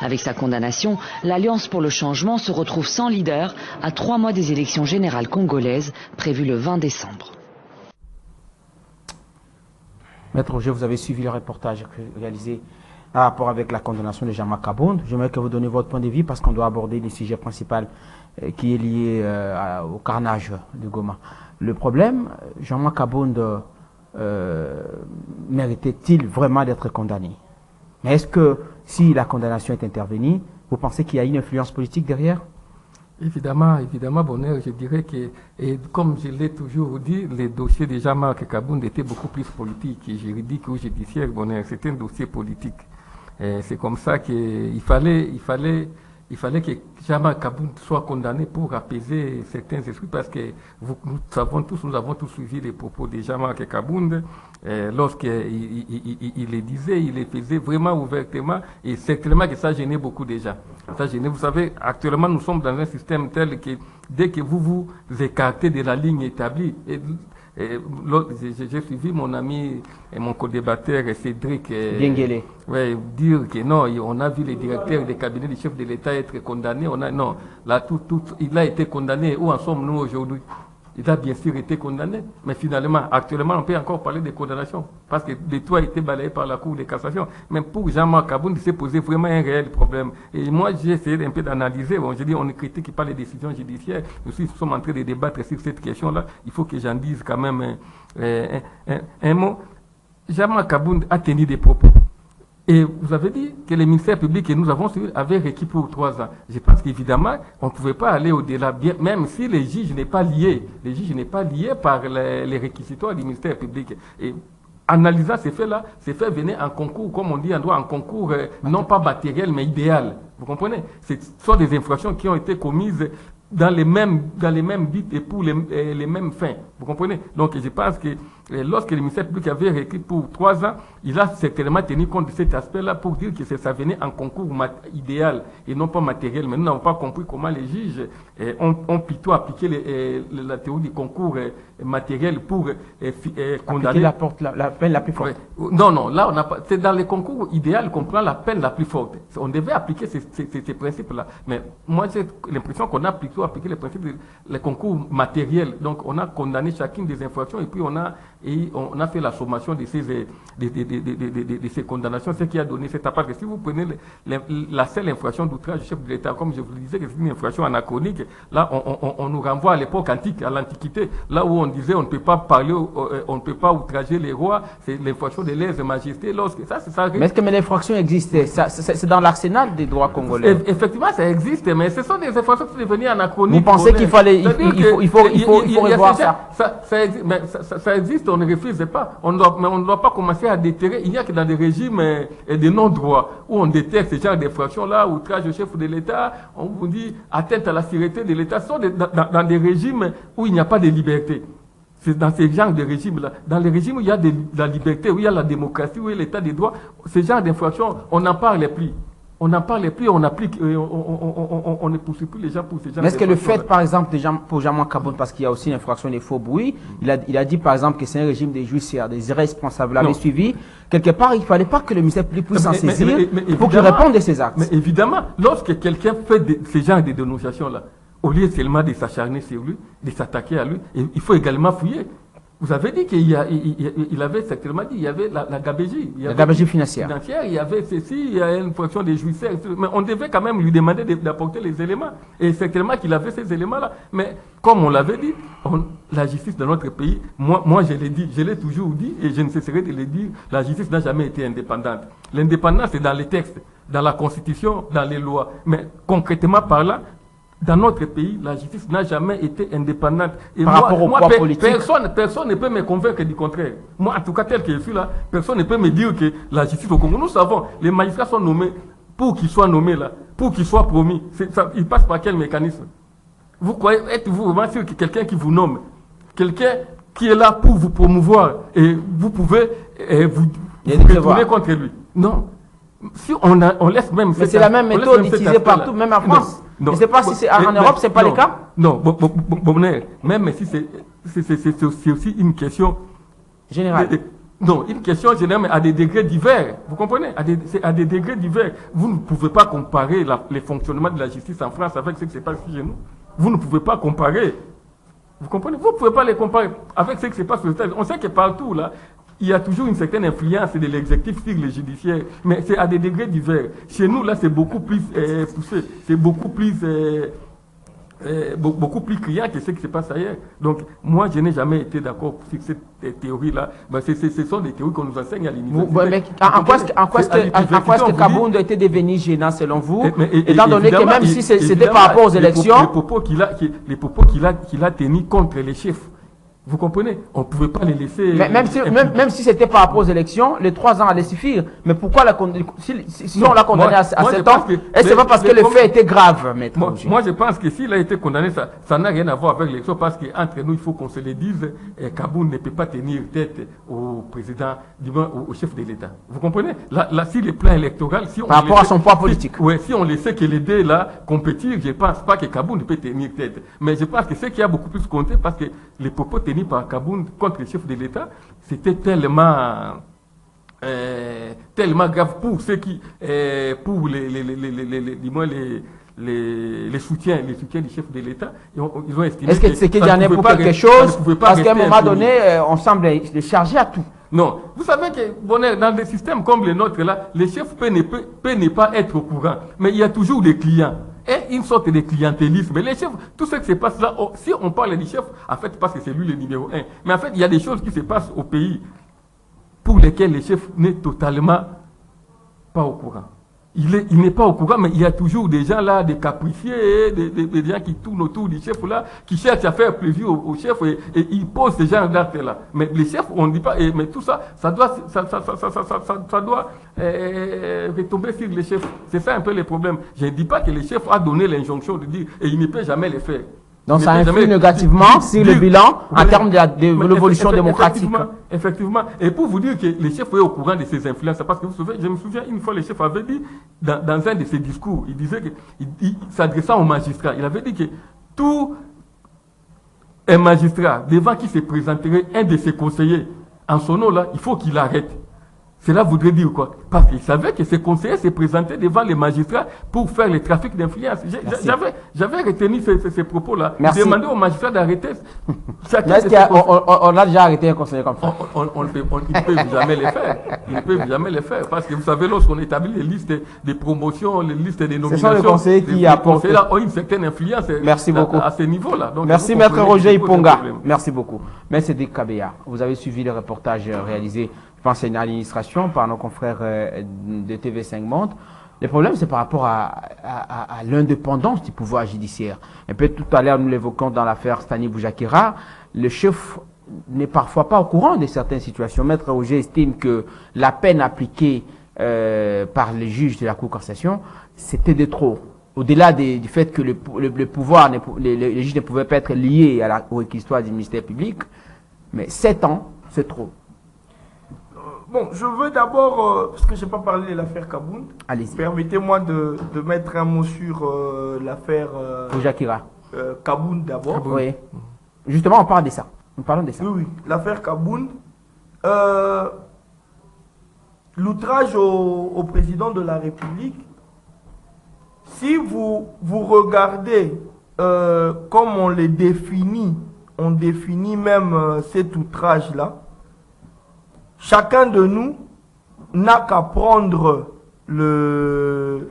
Avec sa condamnation, l'Alliance pour le changement se retrouve sans leader à 3 mois des élections générales congolaises prévues le 20 décembre. Maître Roger, vous avez suivi le reportage réalisé en rapport avec la condamnation de Jean-Marc Abound. J'aimerais que vous donniez votre point de vue parce qu'on doit aborder le sujet principal qui est lié au carnage de Goma. Le problème, Jean-Marc Abound méritait-il vraiment d'être condamné? Mais est-ce que si la condamnation est intervenue, vous pensez qu'il y a une influence politique derrière? Évidemment, Bonheur, je dirais que, et comme je l'ai toujours dit, les dossiers de Jean-Marc Abound étaient beaucoup plus politiques et juridiques ou judiciaires, Bonheur. C'était un dossier politique. C'est comme ça qu'il fallait que Jean-Marc Abound soit condamné pour apaiser certains esprits parce que nous avons tous suivi les propos de Jean-Marc Abound lorsqu'il les disait, il les faisait vraiment ouvertement et certainement que ça gênait beaucoup de gens. Ça gênait. Vous savez, actuellement nous sommes dans un système tel que dès que vous vous écartez de la ligne établie, j'ai suivi mon ami et mon co-débatteur Cédric dire que non, on a vu les directeurs des cabinets du chef de l'État être condamnés. Il a été condamné. Où en sommes-nous aujourd'hui? Il a bien sûr été condamné, mais finalement, actuellement, on peut encore parler de condamnation, parce que le tout a été balayé par la Cour de cassation. Mais pour Jean-Marc Abound, il s'est posé vraiment un réel problème. Et moi, j'ai essayé un peu d'analyser. Bon, je dis, on ne critique pas les décisions judiciaires. Nous sommes en train de débattre sur cette question-là. Il faut que j'en dise quand même un mot. Jean-Marc Abound a tenu des propos. Et vous avez dit que le ministère public que nous avons suivi avait requis pour 3 ans. Je pense qu'évidemment, on ne pouvait pas aller au-delà, même si le juge n'est pas lié. Le juge n'est pas lié par les réquisitoires du ministère public. Et analysant ces faits-là, ces faits venaient en concours, comme on dit en droit, en concours non pas matériel, mais idéal. Vous comprenez? Ce sont des infractions qui ont été commises dans les mêmes buts et pour les mêmes fins. Vous comprenez? Donc je pense que lorsque le ministère public avait requis pour 3 ans, il a certainement tenu compte de cet aspect-là pour dire que ça venait en concours idéal et non pas matériel. Mais nous n'avons pas compris comment les juges ont plutôt appliqué la théorie du concours matériel pour condamner. La peine la plus forte. Non, là, on n'a pas. C'est dans les concours idéal qu'on prend la peine la plus forte. On devait appliquer ces principes-là. Mais moi, j'ai l'impression qu'on a plutôt appliqué les principes des concours matériels. Donc, on a condamné chacune des infractions et puis on a fait la sommation de ces condamnations, ce qui a donné cet appart. Si vous prenez la seule infraction d'outrage du chef de l'État, comme je vous le disais, que c'est une infraction anachronique, là, on nous renvoie à l'époque antique, à l'Antiquité, là où on disait on ne peut pas parler, on ne peut pas outrager les rois, c'est l'infraction de lèse-majesté. Mais est-ce que l'infraction existe? C'est dans l'arsenal des droits congolais. Effectivement, ça existe, mais ce sont des infractions qui sont devenues anachroniques. Vous pensez qu'il faut revoir ça? Ça existe, on ne refuse pas. Mais on ne doit pas commencer à déterrer. Il n'y a que dans des régimes de non-droit où on déterre ce genre d'infractions-là, outrage au chef de l'État, on vous dit atteinte à la sûreté de l'État. Ce sont dans des régimes où il n'y a pas de liberté. C'est dans ces genres de régimes-là. Dans les régimes où il y a de la liberté, où il y a la démocratie, où il y a l'état des droits, ce genre d'infractions, on n'en parle plus. On n'en parle plus, on applique, on ne poursuit plus les gens pour ces gens. Mais est-ce que le fait, par exemple, pour Jean-Marc Abound, parce qu'il y a aussi l'infraction des faux bruits, il a dit par exemple que c'est un régime des juicières, des irresponsables. Vous l'avez suivi. Quelque part, il ne fallait pas que le ministère public puisse s'en saisir pour qu'il réponde de ces actes. Mais évidemment, lorsque quelqu'un fait ce genre de dénonciations-là, au lieu seulement de s'acharner sur lui, de s'attaquer à lui, il faut également fouiller. Vous avez dit qu'il avait certainement dit, il y avait la gabégie. La gabégie financière. Il y avait ceci, il y a une fonction des juicières. Mais on devait quand même lui demander d'apporter les éléments. Et certainement qu'il avait ces éléments-là. Mais comme on l'avait dit, la justice de notre pays, moi je l'ai dit, je l'ai toujours dit et je ne cesserai de le dire, la justice n'a jamais été indépendante. L'indépendance est dans les textes. dans la Constitution, dans les lois. Mais concrètement par là, dans notre pays, la justice n'a jamais été indépendante. Et Par rapport au poids politique. Personne ne peut me convaincre du contraire. Moi, en tout cas, tel que je suis là, personne ne peut me dire que la justice au Congo, nous savons, les magistrats sont nommés pour qu'ils soient nommés là, pour qu'ils soient promis. Ils passent par quel mécanisme? Vous croyez, êtes-vous vraiment sûr que quelqu'un qui vous nomme, quelqu'un qui est là pour vous promouvoir, et vous pouvez vous retourner contre lui? Non. Si on laisse même... Mais c'est la même méthode utilisée partout, même en France. Je ne sais pas si c'est en Europe, ce n'est pas le cas. Non, même si c'est aussi une question... Générale. Non, une question générale, mais à des degrés divers. Vous comprenez? C'est à des degrés divers. Vous ne pouvez pas comparer les fonctionnements de la justice en France avec ce qui se passe chez nous. Vous ne pouvez pas comparer. Vous comprenez? Vous ne pouvez pas les comparer avec ce qui se passe aux États-Unis. On sait que partout, là, il y a toujours une certaine influence de l'exécutif sur le judiciaire, mais c'est à des degrés divers. Chez nous, là, c'est beaucoup plus poussé, c'est beaucoup plus criant que ce qui se passe ailleurs. Donc, moi, je n'ai jamais été d'accord sur cette théorie-là. Ben, ce sont des théories qu'on nous enseigne à l'université. En quoi est-ce que Kabound a été devenu gênant selon vous, étant donné que même si c'était par rapport aux élections... Les propos qu'il a tenus contre les chefs. Vous comprenez? On ne pouvait pas les laisser... Même si c'était par rapport aux élections, les 3 ans allaient suffire. Mais pourquoi si on l'a condamné à 7 ans, est-ce que c'est pas parce que le fait était grave, maître? Moi, je pense que s'il a été condamné, ça n'a rien à voir avec l'élection, parce qu'entre nous, il faut qu'on se le dise, Kabound ne peut pas tenir tête au président, au chef de l'État. Vous comprenez? Là, si le plan électoral... Par rapport à son poids politique. Oui, si on laissait que les deux là compétir, je ne pense pas que Kabound peut tenir tête. Mais je pense que ce qui a beaucoup plus compté, parce que les propos tenus par Kabound contre le chef de l'État, c'était tellement grave pour ceux qui, pour les soutiens du chef de l'État. Ils ont estimé. Est-ce que c'est qu'il y en a pour quelque chose? Parce qu'à un moment donné, on semble le charger à tout. Non. Vous savez que dans des systèmes comme le nôtre, là, les chefs peuvent ne pas être au courant. Mais il y a toujours des clients. Et une sorte de clientélisme. Mais les chefs, tout ce qui se passe là, si on parle du chef, en fait, parce que c'est lui le numéro 1. Mais en fait, il y a des choses qui se passent au pays pour lesquelles le chef n'est totalement pas au courant. Il n'est pas au courant, mais il y a toujours des gens là, des capricieux, des gens qui tournent autour du chef là, qui cherchent à faire plaisir au chef et ils posent ces gens d'actes là. Mais les chefs, on ne dit pas, mais tout ça, ça doit retomber sur les chefs. C'est ça un peu le problème. Je ne dis pas que le chef a donné l'injonction de dire, et il ne peut jamais le faire. Donc ça influe négativement sur le bilan en termes de l'évolution démocratique. Effectivement. Et pour vous dire que les chefs est au courant de ces influences, parce que je me souviens une fois, le chef avait dit, dans un de ses discours, il disait qu'il s'adressant aux magistrats, il avait dit que tout un magistrat devant qui se présenterait un de ses conseillers en son nom là, il faut qu'il arrête. Cela voudrait dire quoi? Parce qu'il savait que ses conseillers se présentaient devant les magistrats pour faire le trafic d'influence. J'avais retenu ces propos-là. Demander aux magistrats d'arrêter. On a déjà arrêté un conseiller comme ça? Ils ne peuvent jamais le faire. Ils ne peuvent jamais le faire. Parce que vous savez, lorsqu'on établit les listes de promotions, les listes de nominations, ce sont les conseillers qui apportent. Les conseillers ont une certaine influence à ce niveau-là. Merci, maître Roger Iponga. Merci beaucoup. Maître Cédric Kabeya, vous avez suivi le reportage réalisé à l'administration par nos confrères de TV5 Monde. Le problème, c'est par rapport à l'indépendance du pouvoir judiciaire. Un peu tout à l'heure, nous l'évoquons dans l'affaire Stani Boujakira, le chef n'est parfois pas au courant de certaines situations. Maître Roger estime que la peine appliquée par les juges de la Cour de cassation, c'était de trop. Au-delà du fait que le pouvoir, les juges ne pouvaient pas être liés au réquisitoire du ministère public, mais 7 ans, c'est trop. Bon, je veux d'abord, parce que je n'ai pas parlé de l'affaire Kabound, permettez-moi de mettre un mot sur l'affaire Kabound d'abord. Oui. Justement, on parle de ça. Nous parlons de ça. Oui, l'affaire Kabound. L'outrage au président de la République, si vous regardez comme on les définit, on définit même cet outrage-là, chacun de nous n'a qu'à prendre le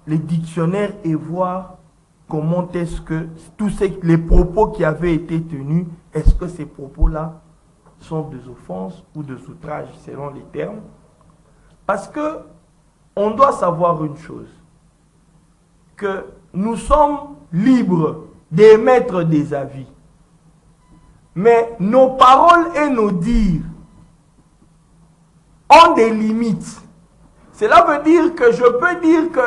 les dictionnaires et voir comment est-ce que tous les propos qui avaient été tenus, est-ce que ces propos-là sont des offenses ou des outrages selon les termes. Parce que on doit savoir une chose, que nous sommes libres d'émettre des avis. Mais nos paroles et nos dires ont des limites. Cela veut dire que je peux dire que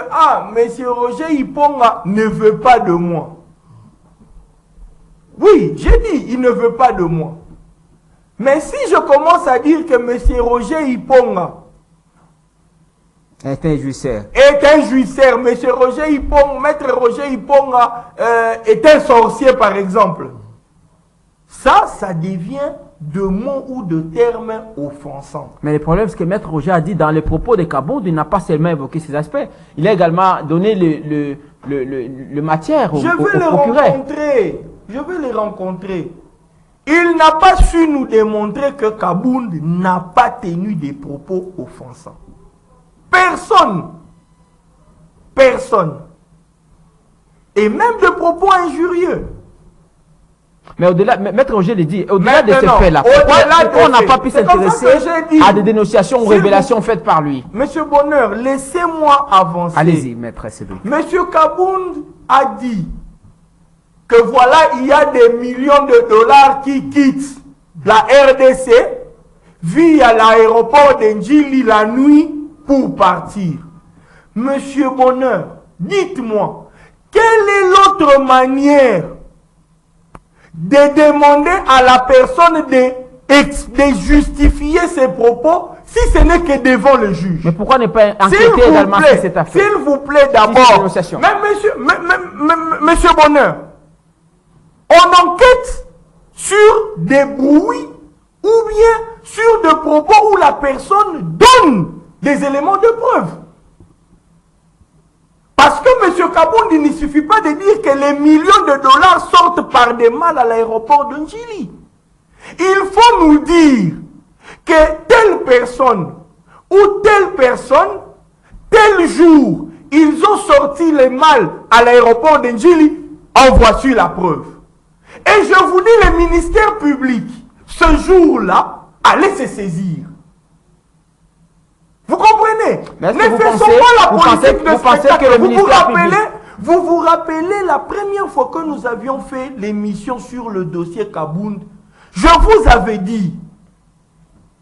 M. Roger Iponga ne veut pas de moi. Oui, j'ai dit, il ne veut pas de moi. Mais si je commence à dire que M. Roger Iponga est un jouisseur. M. Roger Iponga, Maître Roger Iponga est un sorcier, par exemple. Ça devient de mots ou de termes offensants. Mais le problème, c'est que Maître Roger a dit dans les propos de Kabound, il n'a pas seulement évoqué ces aspects. Il a également donné le matière au procureur. Je vais les rencontrer. Il n'a pas su nous démontrer que Kabound n'a pas tenu des propos offensants. Personne. Et même de propos injurieux. Mais au-delà, Maître Roger le dit, au-delà de ce fait-là, pourquoi on n'a pas pu s'intéresser à des dénonciations ou révélations faites par lui? Monsieur Bonheur, laissez-moi avancer. Allez-y, Maître Cédric. Monsieur Kabound a dit que voilà, il y a des millions de dollars qui quittent la RDC via l'aéroport d'Ndjili la nuit pour partir. Monsieur Bonheur, dites-moi, quelle est l'autre manière de demander à la personne de justifier ses propos si ce n'est que devant le juge? Mais pourquoi ne pas enquêter également sur cette affaire? S'il vous plaît, d'abord, monsieur Bonheur, on enquête sur des bruits ou bien sur des propos où la personne donne des éléments de preuve. Parce que M. Kabound, il ne suffit pas de dire que les millions de dollars sortent par des malles à l'aéroport de Ndjili. Il faut nous dire que telle personne ou telle personne, tel jour, ils ont sorti les malles à l'aéroport de Ndjili, en voici la preuve. Et je vous dis, le ministère public, ce jour-là, allait se saisir. Vous comprenez? Ne faisons pas la politique de spectacle. Vous vous rappelez la première fois que nous avions fait l'émission sur le dossier Kabound, je vous avais dit,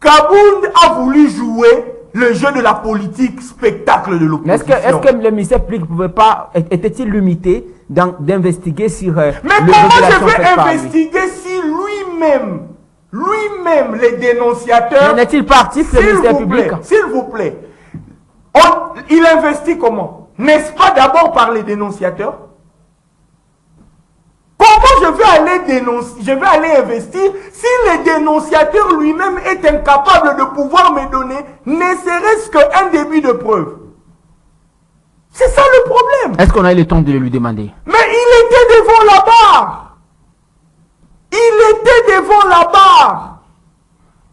Kabound a voulu jouer le jeu de la politique spectacle de l'opposition. Est-ce que le ministère public ne pouvait pas, était-il limité d'investiguer sur mais comment je vais investiguer si lui-même, les dénonciateurs... N'est-il pas actif, le ministère public? S'il vous plaît, il investit comment? N'est-ce pas d'abord par les dénonciateurs? Comment je vais aller investir si le dénonciateur lui-même est incapable de pouvoir me donner ne serait-ce qu'un début de preuve? C'est ça le problème. Est-ce qu'on a eu le temps de le lui demander? Mais il était devant la barre.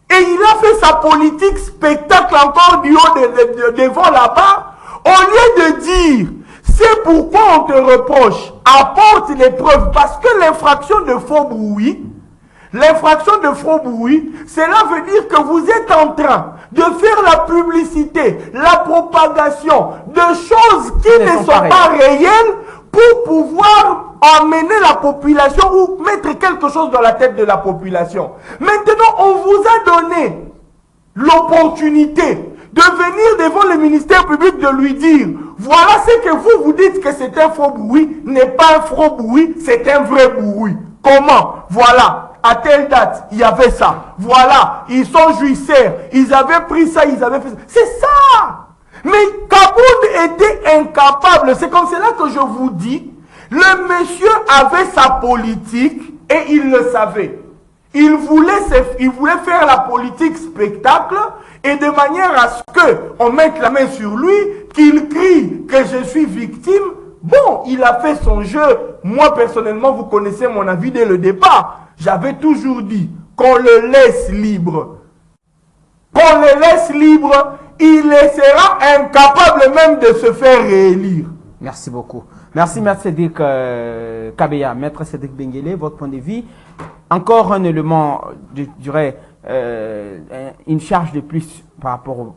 Et il a fait sa politique spectacle encore du haut devant la barre. Au lieu de dire, c'est pourquoi on te reproche, apporte les preuves. Parce que l'infraction de faux bruit, cela veut dire que vous êtes en train de faire la publicité, la propagation de choses qui ne sont pas réelles pour pouvoir emmener la population ou mettre quelque chose dans la tête de la population. Maintenant, on vous a donné l'opportunité de venir devant le ministère public de lui dire, voilà ce que vous dites que c'est un faux bruit, n'est pas un faux bruit, c'est un vrai bruit. Comment? Voilà, à telle date, il y avait ça. Voilà, ils sont jouisseurs, ils avaient pris ça, ils avaient fait ça. C'est ça! Mais Kabound était incapable. C'est comme cela que je vous dis, le monsieur avait sa politique et il le savait. Il voulait faire la politique spectacle et de manière à ce qu'on mette la main sur lui, qu'il crie que je suis victime. Bon, il a fait son jeu. Moi, personnellement, vous connaissez mon avis dès le départ. J'avais toujours dit qu'on le laisse libre. Qu'on le laisse libre, il sera incapable même de se faire réélire. Merci beaucoup. Merci, Maître Cédric Kabeya. Maître Cédric Benguele, votre point de vue. Encore un élément, je dirais, une charge de plus par rapport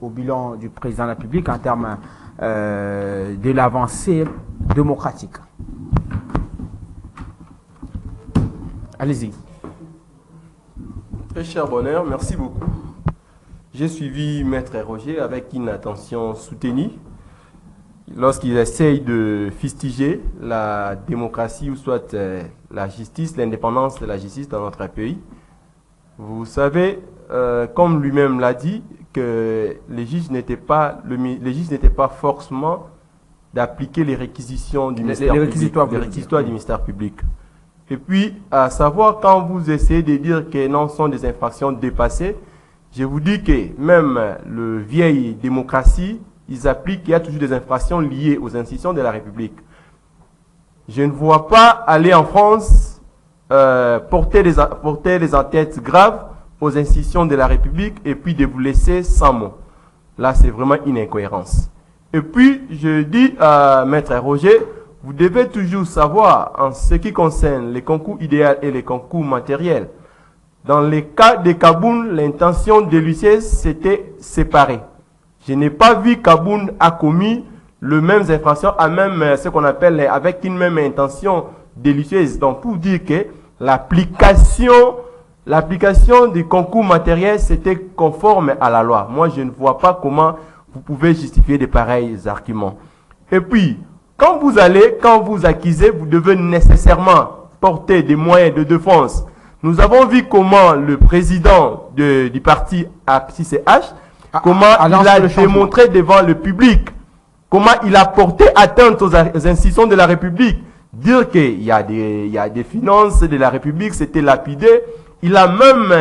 au bilan du président de la République en termes de l'avancée démocratique. Allez-y. Très cher Bonheur, merci beaucoup. J'ai suivi Maître Roger avec une attention soutenue lorsqu'il essaye de fustiger la démocratie ou soit la justice, l'indépendance de la justice dans notre pays. Vous savez, comme lui-même l'a dit, que les juges n'étaient pas forcément d'appliquer les réquisitions du ministère public, les réquisitoires du ministère public. Et puis, à savoir, quand vous essayez de dire que non, ce sont des infractions dépassées, je vous dis que même le vieille démocratie, ils appliquent qu'il y a toujours des infractions liées aux institutions de la République. Je ne vois pas aller en France porter des enquêtes graves aux institutions de la République et puis de vous laisser sans mots. Là, c'est vraiment une incohérence. Et puis, je dis à Maître Roger, vous devez toujours savoir, en ce qui concerne les concours idéaux et les concours matériels, dans les cas de Kaboun, l'intention de l'UCS s'était séparée. Je n'ai pas vu Kaboun a commis le même infraction, à même ce qu'on appelle avec une même intention délicieuse. Donc, pour dire que l'application du concours matériel, c'était conforme à la loi. Moi, je ne vois pas comment vous pouvez justifier de pareils arguments. Et puis, quand vous accusez, vous devez nécessairement porter des moyens de défense. Nous avons vu comment le président du parti APCH, comment il a démontré devant le public, comment il a porté atteinte aux institutions de la République. Dire qu'il y a des finances de la République, c'était lapidé. Il a même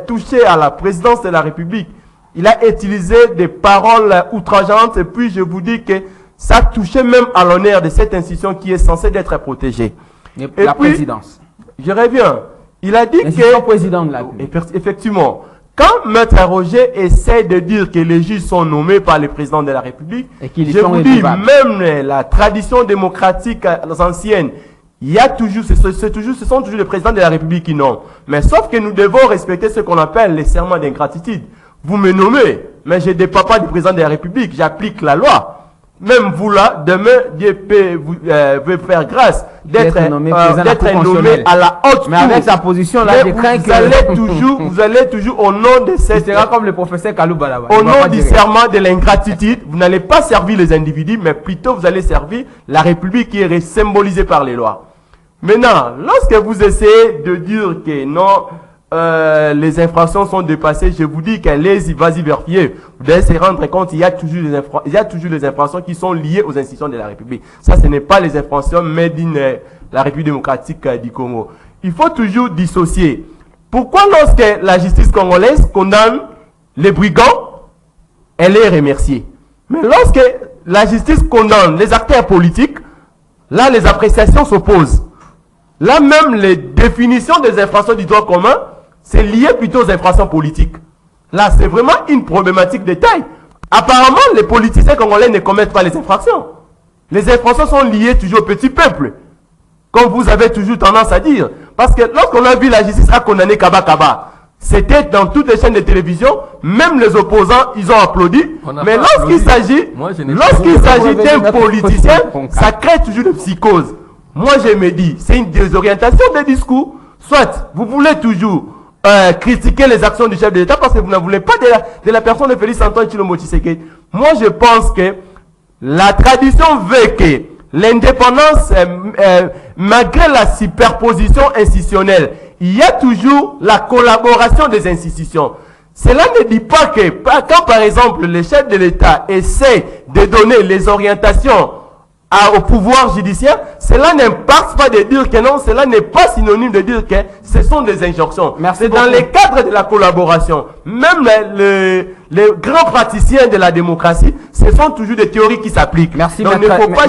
touché à la présidence de la République. Il a utilisé des paroles outrageantes et puis je vous dis que ça touchait même à l'honneur de cette institution qui est censée être protégée. Et la présidence. Je reviens. Il a dit que... président de la République. Effectivement. Quand Maître Roger essaie de dire que les juges sont nommés par le président de la République, je vous dis, même la tradition démocratique ancienne, il y a toujours, ce sont toujours les présidents de la République qui nomment. Mais sauf que nous devons respecter ce qu'on appelle les serments d'ingratitude. Vous me nommez, mais je ne dépends pas du président de la République, j'applique la loi. Même vous là, demain, Dieu peut vous faire grâce d'être nommé à la haute cour. Mais avec sa position là, je crains que vous allez toujours au nom de cette... Ce sera comme le professeur Kalouba là-bas. Au nom du serment de l'ingratitude, vous n'allez pas servir les individus, mais plutôt vous allez servir la République qui est symbolisée par les lois. Maintenant, lorsque vous essayez de dire que non, les infractions sont dépassées, je vous dis qu'allez-y, vas-y vérifier. Vous devez se rendre compte, il y a toujours des infractions qui sont liées aux institutions de la République. Ça, ce n'est pas les infractions made in la République démocratique du Congo. Il faut toujours dissocier. Pourquoi lorsque la justice congolaise condamne les brigands, elle est remerciée. Mais lorsque la justice condamne les acteurs politiques, là, les appréciations s'opposent. Là même, les définitions des infractions du droit commun, c'est lié plutôt aux infractions politiques. Là, c'est vraiment une problématique de taille. Apparemment, les politiciens congolais ne commettent pas les infractions. Les infractions sont liées toujours au petit peuple. Comme vous avez toujours tendance à dire. Parce que lorsqu'on a vu la justice a condamné Kaba Kaba, c'était dans toutes les chaînes de télévision, même les opposants, ils ont applaudi. Mais lorsqu'il s'agit d'un politicien, ça crée toujours de psychose. Moi, je me dis, c'est une désorientation des discours. Soit, vous voulez toujours critiquer les actions du chef de l'État parce que vous ne voulez pas de la personne de Félix Antoine Tshilombo Tshisekedi. Moi, je pense que la tradition veut que l'indépendance, malgré la superposition institutionnelle, il y a toujours la collaboration des institutions. Cela ne dit pas que, quand par exemple le chef de l'État essaie de donner les orientations au pouvoir judiciaire, cela n'impacte pas de dire que non, cela n'est pas synonyme de dire que ce sont des injonctions. C'est dans les cadres de la collaboration. Même les grands praticiens de la démocratie, ce sont toujours des théories qui s'appliquent. Donc il ne faut pas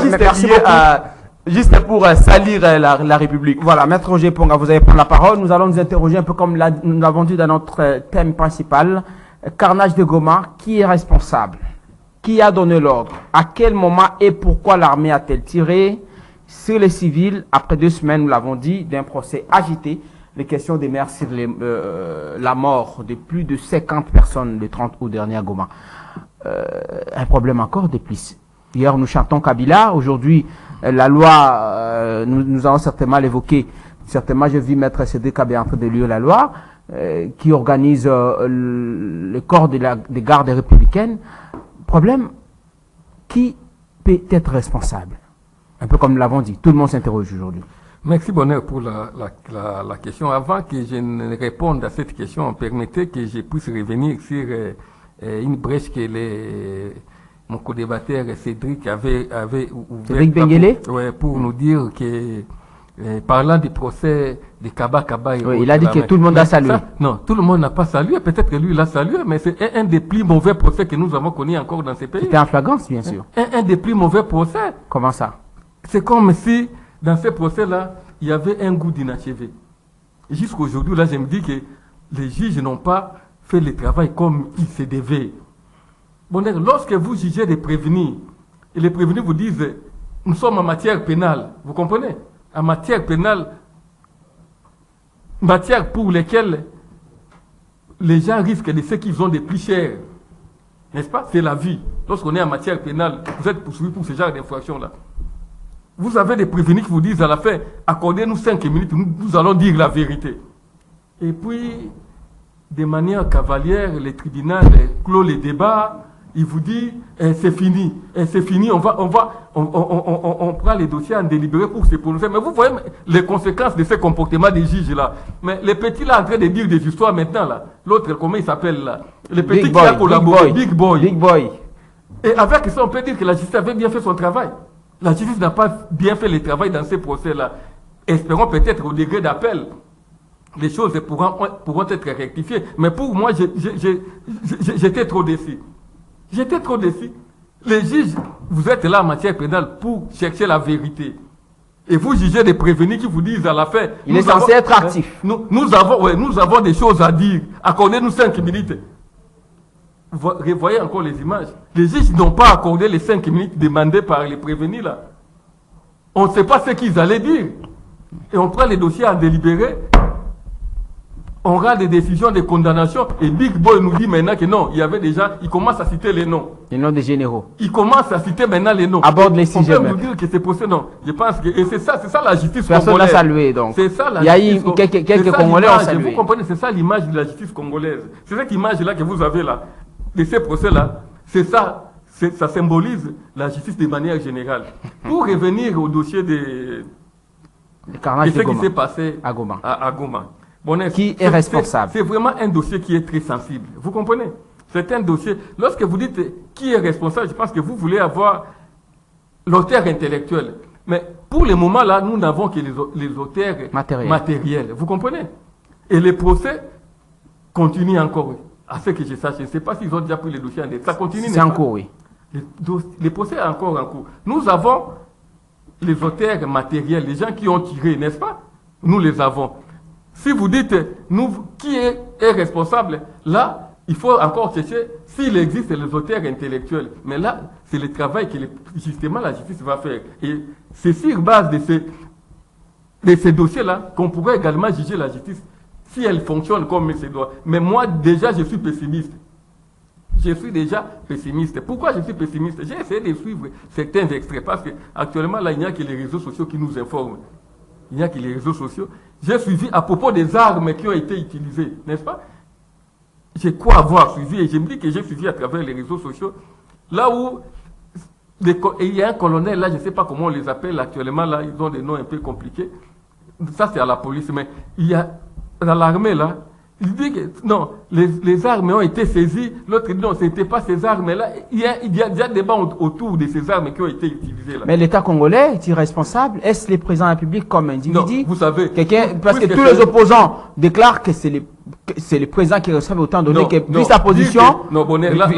juste pour salir la République. Voilà, Maître Roger Ponga, vous allez prendre la parole. Nous allons nous interroger un peu comme nous l'avons dit dans notre thème principal, carnage de Goma. Qui est responsable? Qui a donné l'ordre? À quel moment et pourquoi l'armée a-t-elle tiré sur les civils après 2 semaines, nous l'avons dit, d'un procès agité les questions d'émergent sur la mort de plus de 50 personnes le 30 août dernier à Goma. Un problème encore de plus. Hier, nous chantons Kabila. Aujourd'hui, la loi, nous allons certainement l'évoquer. Certainement, j'ai vu Maître Cédric Kabé en train de lire la loi qui organise le corps des gardes républicaines. Problème, qui peut être responsable? Un peu comme nous l'avons dit, tout le monde s'interroge aujourd'hui. Merci Bonheur pour la question. Avant que je ne réponde à cette question, permettez que je puisse revenir sur une brèche que mon co-débatteur Cédric avait ouvert. Cédric Benguele? Pour nous dire que, parlant du procès de Kaba, il a dit que tout le monde a salué. Non, tout le monde n'a pas salué. Peut-être que lui l'a salué, mais c'est un des plus mauvais procès que nous avons connu encore dans ces pays. C'était en flagrance, bien sûr. Un des plus mauvais procès. Comment ça? C'est comme si, dans ces procès-là, il y avait un goût d'inachevé. Jusqu'aujourd'hui, là, je me dis que les juges n'ont pas fait le travail comme il se devait. Bon, lorsque vous jugez des prévenus, et les prévenus vous disent, nous sommes en matière pénale, vous comprenez? En matière pénale, matière pour lesquelles les gens risquent de ce qu'ils ont de plus cher. N'est-ce pas? C'est la vie. Lorsqu'on est en matière pénale, vous êtes poursuivi pour ce genre d'infraction-là. Vous avez des prévenus qui vous disent à la fin, accordez-nous 5 minutes, nous allons dire la vérité. Et puis, de manière cavalière, le tribunal clôt les débats, il vous dit, c'est fini, on prend les dossiers en délibéré pour se prononcer. Mais vous voyez les conséquences de ces comportements des juges-là. Mais les petits là, en train de dire des histoires maintenant, là. L'autre, comment il s'appelle là? Le petit qui a collaboré, Big Boy. Et avec ça, on peut dire que la justice avait bien fait son travail. La justice n'a pas bien fait le travail dans ces procès-là. Espérons peut-être au degré d'appel, les choses pourront être rectifiées. Mais pour moi, j'étais trop déçu. J'étais trop déçu. Les juges, vous êtes là en matière pénale pour chercher la vérité. Et vous jugez des prévenus qui vous disent à la fin... Il est censé être actif. Nous avons des choses à dire. Accordez-nous 5 minutes. Vous voyez encore les images. Les juges n'ont pas accordé les 5 minutes demandées par les prévenus là. On ne sait pas ce qu'ils allaient dire. Et on prend les dossiers en délibéré. On rend des décisions de condamnation. Et Big Boy nous dit maintenant que non, il y avait déjà... Il commence à citer les noms. Les noms des généraux. Il commence à citer maintenant les noms. Aborde les sujets. On peut vous dire que c'est possible. Non. Je pense que... Et c'est ça la justice Personne congolaise. Personne n'a salué donc. C'est ça la il y a eu quelques Congolais ont salué. Vous comprenez, c'est ça l'image de la justice congolaise. C'est cette image-là que vous avez là. De ces procès-là, c'est ça, ça symbolise la justice de manière générale. Pour revenir au dossier de ce qui s'est passé à Goma. Bon, qui est responsable? C'est vraiment un dossier qui est très sensible. Vous comprenez? C'est un dossier. Lorsque vous dites qui est responsable, je pense que vous voulez avoir l'auteur intellectuel. Mais pour le moment là, nous n'avons que les auteurs matériels. Vous comprenez? Et les procès continuent encore. À ce que je sache, je ne sais pas s'ils ont déjà pris les dossiers en détail. Ça continue. C'est en cours, oui. Les procès sont encore en cours. Nous avons les auteurs matériels, les gens qui ont tiré, n'est-ce pas? Nous les avons. Si vous dites, qui est responsable, là, il faut encore chercher s'il existe les auteurs intellectuels. Mais là, c'est le travail que justement la justice va faire. Et c'est sur base de ces dossiers-là qu'on pourrait également juger la justice si elle fonctionne comme elle se doit. Mais moi, déjà, je suis pessimiste. Je suis déjà pessimiste. Pourquoi je suis pessimiste? J'ai essayé de suivre certains extraits parce qu'actuellement, là, il n'y a que les réseaux sociaux qui nous informent. Il n'y a que les réseaux sociaux. J'ai suivi à propos des armes qui ont été utilisées, n'est-ce pas? Je crois avoir suivi, et je me dis que j'ai suivi à travers les réseaux sociaux, là où il y a un colonel, là, je ne sais pas comment on les appelle actuellement, là, ils ont des noms un peu compliqués. Ça, c'est à la police, mais il y a dans l'armée, là, il dit que non, les armes ont été saisies, l'autre dit non, ce n'était pas ces armes-là. Il y a déjà débat autour de ces armes qui ont été utilisées là. Mais l'État congolais est irresponsable? Est-ce le président de la République comme individu? Non, vous savez. Parce que tous les opposants déclarent que c'est le c'est le président qui reçoit autant donné Non, que, non, vu sa position, non, Bonnet, là,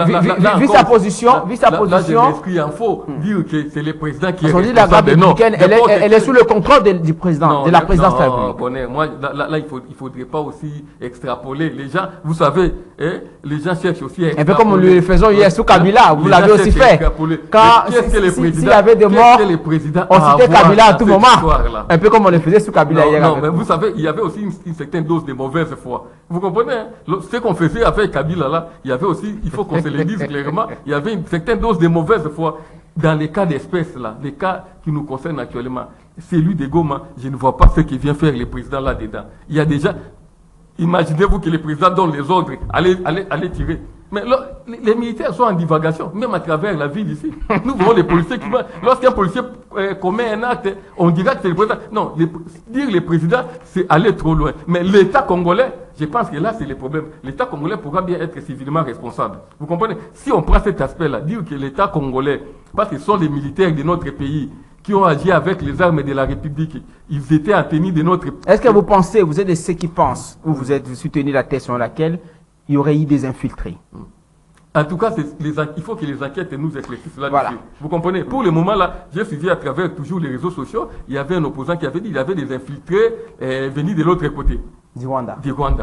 vu sa position, là, je m'inscris en faux. Dire que c'est le président qui est on dit la garde républicaine, elle est sous le contrôle du président, de la présidence de la République. Bonnet, moi, là, il faudrait pas aussi extrapoler. Les gens, vous savez, les gens cherchent aussi à extrapoler. Un peu comme nous le faisons hier sous Kabila, vous l'avez aussi fait. Quand s'il y avait des morts, on citait Kabila à tout moment. Un peu comme on le faisait sous Kabila hier. Non, mais vous savez, il y avait aussi une certaine dose de mauvaise foi. Vous comprenez, hein? Ce qu'on faisait avec Kabila là, il y avait aussi, il faut qu'on se le dise clairement, il y avait une certaine dose de mauvaise foi. Dans les cas d'espèce là, les cas qui nous concernent actuellement, celui de Goma, je ne vois pas ce que vient faire le président là-dedans. Il y a déjà, imaginez-vous que le président donne les ordres, allez tirer. Mais là, les militaires sont en divagation, même à travers la ville ici. Nous voyons les policiers qui... Lorsqu'un policier commet un acte, on dira que c'est le président. Non, dire le président, c'est aller trop loin. Mais l'État congolais, je pense que là, c'est le problème. L'État congolais pourra bien être civilement responsable. Vous comprenez? Si on prend cet aspect-là, dire que l'État congolais, parce que ce sont les militaires de notre pays qui ont agi avec les armes de la République, ils étaient en tenue de notre... Est-ce que vous pensez, vous êtes de ceux qui pensent, ou vous êtes soutenu la thèse sur laquelle il y aurait eu des infiltrés? En tout cas, il faut que les enquêtes nous éclaircissent là-dessus. Voilà. Vous comprenez? Pour le moment, là, j'ai suivi à travers toujours les réseaux sociaux, il y avait un opposant qui avait dit qu'il y avait des infiltrés venus de l'autre côté. Du Rwanda.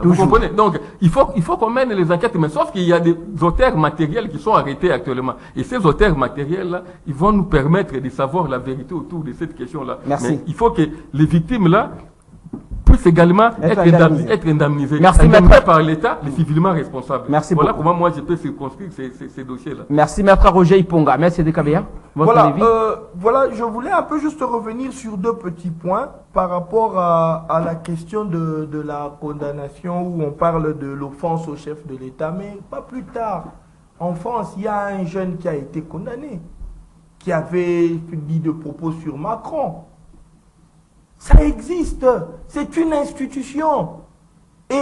Vous comprenez? Donc, il faut qu'on mène les enquêtes, mais sauf qu'il y a des auteurs matériels qui sont arrêtés actuellement. Et ces auteurs matériels-là, ils vont nous permettre de savoir la vérité autour de cette question-là. Merci. Mais il faut que les victimes-là puissent également être indemnisées. Merci, maître. Par l'État, les civilement responsables. Merci voilà beaucoup. comment moi je peux circonscrire ces dossiers-là. Merci, maître Roger Iponga. Merci de Kabia. Voilà, je voulais un peu juste revenir sur deux petits points par rapport à la question de la condamnation où on parle de l'offense au chef de l'État. Mais pas plus tard, en France, il y a un jeune qui a été condamné, qui avait dit de propos sur Macron. Ça existe, c'est une institution. Et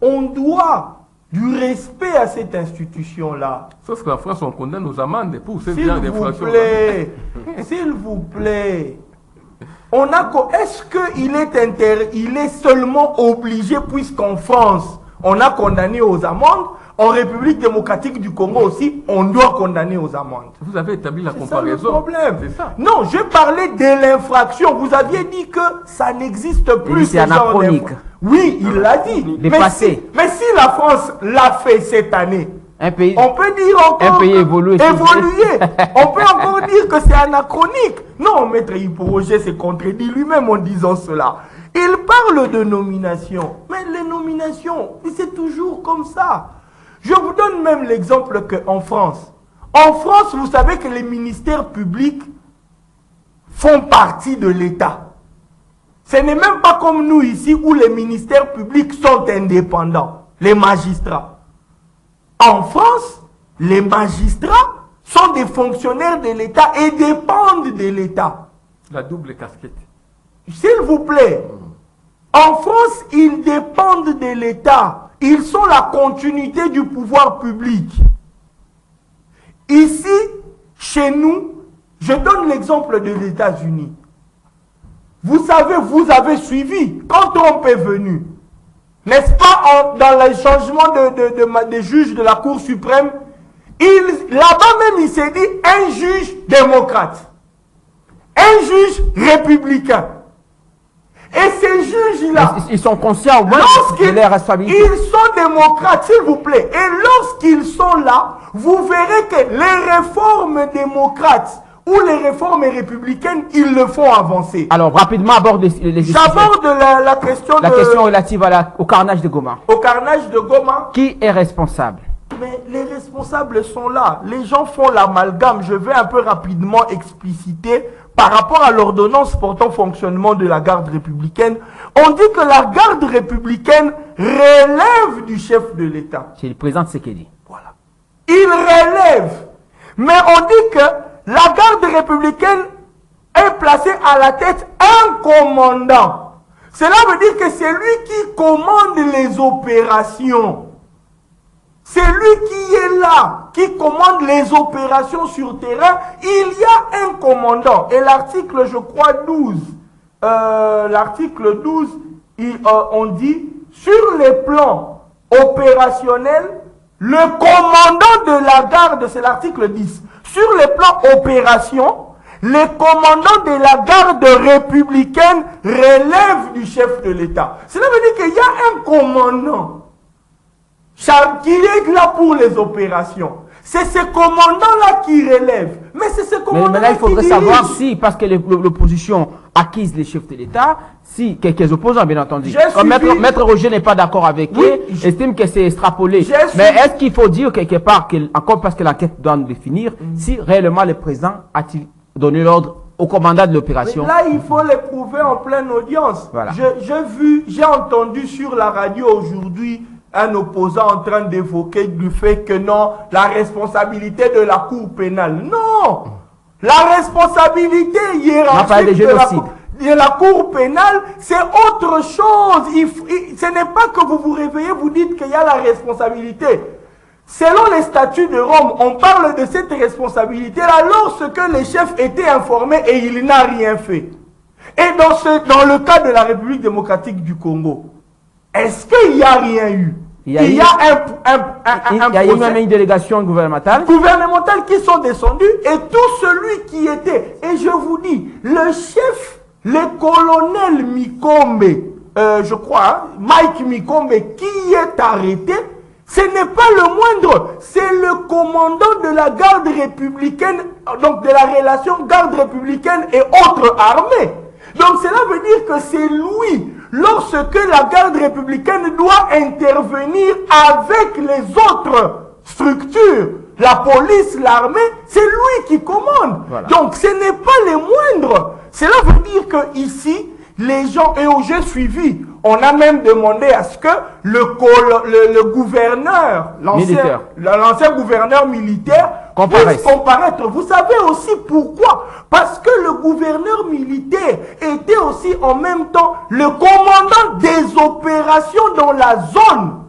on doit du respect à cette institution-là. Sauf qu'en France, on condamne aux amendes pour ce genre d'infraction. S'il vous plaît. Est-ce qu'il est seulement obligé, puisqu'en France, on a condamné aux amendes, en République démocratique du Congo aussi, on doit condamner aux amendes. Vous avez établi la comparaison. C'est le problème. C'est ça. Non, je parlais de l'infraction. Vous aviez dit que ça n'existe plus. C'est anachronique. Oui, il l'a dit. Mais si la France l'a fait cette année, on peut dire encore un pays évolué. On peut encore dire que c'est anachronique. Non, maître Hippo-Roger s'est contredit lui-même en disant cela. Il parle de nomination. Mais les nominations, c'est toujours comme ça. Je vous donne même l'exemple qu'en France. En France, vous savez que les ministères publics font partie de l'État. Ce n'est même pas comme nous ici où les ministères publics sont indépendants, les magistrats. En France, les magistrats sont des fonctionnaires de l'État et dépendent de l'État. La double casquette. S'il vous plaît, en France, ils dépendent de l'État. Ils sont la continuité du pouvoir public. Ici, chez nous, je donne l'exemple des États-Unis. Vous savez, vous avez suivi, quand Trump est venu, n'est-ce pas, dans le changement des juges de la Cour suprême, là-bas même, il s'est dit un juge démocrate, un juge républicain. Et ces juges-là, ils sont conscients au moins de leur responsabilité. Ils sont démocrates, s'il vous plaît. Et lorsqu'ils sont là, vous verrez que les réformes démocrates ou les réformes républicaines, ils le font avancer. Alors, rapidement, aborde j'aborde la question question relative au carnage de Goma. Au carnage de Goma. Qui est responsable? Mais les responsables sont là. Les gens font l'amalgame. Je vais un peu rapidement expliciter par rapport à l'ordonnance portant fonctionnement de la garde républicaine. On dit que la garde républicaine relève du chef de l'État. C'est le président Tshisekedi. Voilà. Il relève. Mais on dit que la garde républicaine est placée à la tête un commandant. Cela veut dire que c'est lui qui commande les opérations. C'est lui qui est là, qui commande les opérations sur terrain. Il y a un commandant. Et l'article, je crois, 12. L'article 12, on dit, sur les plans opérationnels, le commandant de la garde, c'est l'article 10, sur les plans opérations, les commandants de la garde républicaine relèvent du chef de l'État. Cela veut dire qu'il y a un commandant qui est là pour les opérations. C'est ce commandant-là qui relève. Mais c'est ce commandant-là qui mais là, il faudrait savoir dirige. si, parce que l'opposition accuse les chefs de l'État, si quelques opposants, bien entendu, comme Maître Roger n'est pas d'accord avec eux, estime que c'est extrapolé. Mais est-ce qu'il faut dire quelque part, encore parce que l'enquête doit nous définir, si réellement le président a-t-il donné l'ordre au commandant de l'opération? Là, il faut le prouver en pleine audience. Voilà. J'ai entendu sur la radio aujourd'hui un opposant en train d'évoquer du fait que non, la responsabilité de la Cour pénale. Non! La responsabilité hiérarchique de la Cour pénale, c'est autre chose. Ce n'est pas que vous vous réveillez, vous dites qu'il y a la responsabilité. Selon les statuts de Rome, on parle de cette responsabilité-là lorsque le chef était informé et il n'a rien fait. Et dans le cas de la République démocratique du Congo, est-ce qu'il n'y a rien eu? Il y a eu même une délégation gouvernementale qui sont descendus et tout celui qui était, et je vous dis, le chef, le colonel Mikombe, je crois, Mike Mikombe, qui est arrêté, ce n'est pas le moindre, c'est le commandant de la garde républicaine, donc de la relation garde républicaine et autres armées. Donc cela veut dire que c'est lui, lorsque la garde républicaine doit intervenir avec les autres structures, la police, l'armée, c'est lui qui commande. Voilà. Donc ce n'est pas les moindres. Cela veut dire que ici, les gens, et j'ai suivi, on a même demandé à ce que le gouverneur, l'ancien gouverneur militaire, puisse comparaître. Vous savez aussi pourquoi? Parce que le gouverneur militaire était aussi en même temps le commandant des opérations dans la zone.